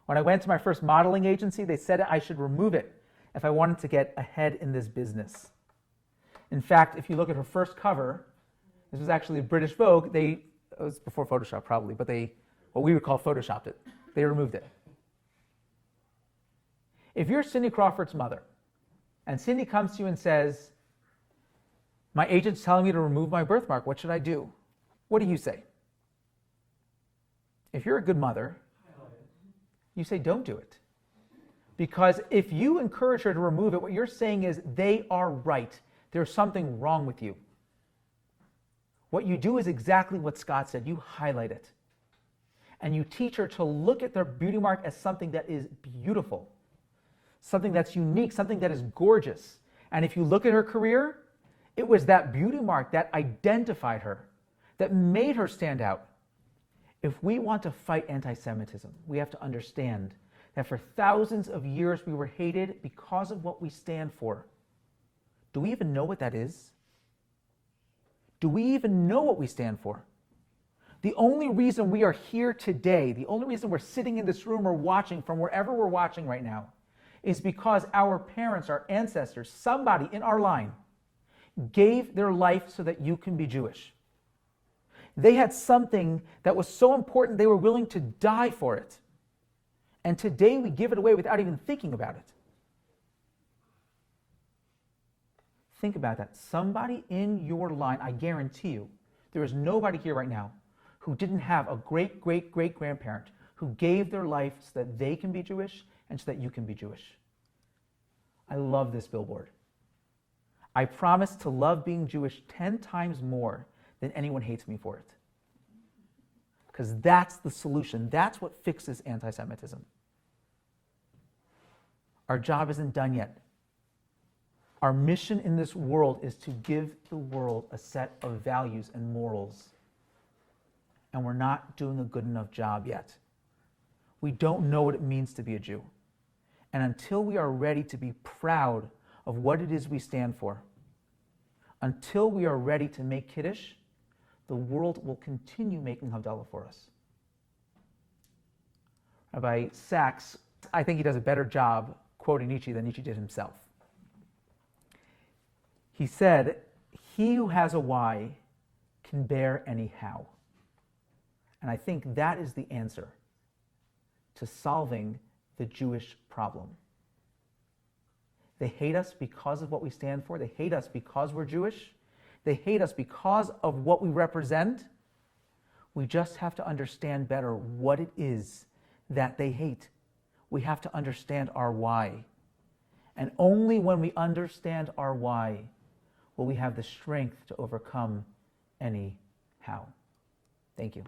When I went to my first modeling agency, they said I should remove it if I wanted to get ahead in this business. In fact, if you look at her first cover, this was actually British Vogue. It was before Photoshop probably, but what we would call Photoshopped it. They removed it. If you're Cindy Crawford's mother, and Cindy comes to you and says, my agent's telling me to remove my birthmark, what should I do? What do you say? If you're a good mother, you say don't do it. Because if you encourage her to remove it, what you're saying is they are right. There's something wrong with you. What you do is exactly what Scott said. You highlight it. And you teach her to look at their beauty mark as something that is beautiful, something that's unique, something that is gorgeous. And if you look at her career, it was that beauty mark that identified her, that made her stand out. If we want to fight anti-Semitism, we have to understand that for thousands of years we were hated because of what we stand for. Do we even know what that is? Do we even know what we stand for? The only reason we are here today, the only reason we're sitting in this room or watching from wherever we're watching right now, is because our parents, our ancestors, somebody in our line gave their life so that you can be Jewish. They had something that was so important they were willing to die for it. And today we give it away without even thinking about it. Think about that. Somebody in your line, I guarantee you, there is nobody here right now who didn't have a great-great-great-grandparent who gave their life so that they can be Jewish and so that you can be Jewish. I love this billboard. I promise to love being Jewish 10 times more than anyone hates me for it. Because that's the solution. That's what fixes anti-Semitism. Our job isn't done yet. Our mission in this world is to give the world a set of values and morals. And we're not doing a good enough job yet. We don't know what it means to be a Jew. And until we are ready to be proud of what it is we stand for, until we are ready to make Kiddush, the world will continue making Havdalah for us. Rabbi Sachs, I think he does a better job quoting Nietzsche than Nietzsche did himself. He said, "He who has a why can bear any how." And I think that is the answer to solving the Jewish problem. They hate us because of what we stand for. They hate us because we're Jewish. They hate us because of what we represent. We just have to understand better what it is that they hate. We have to understand our why. And only when we understand our why will we have the strength to overcome any how. Thank you.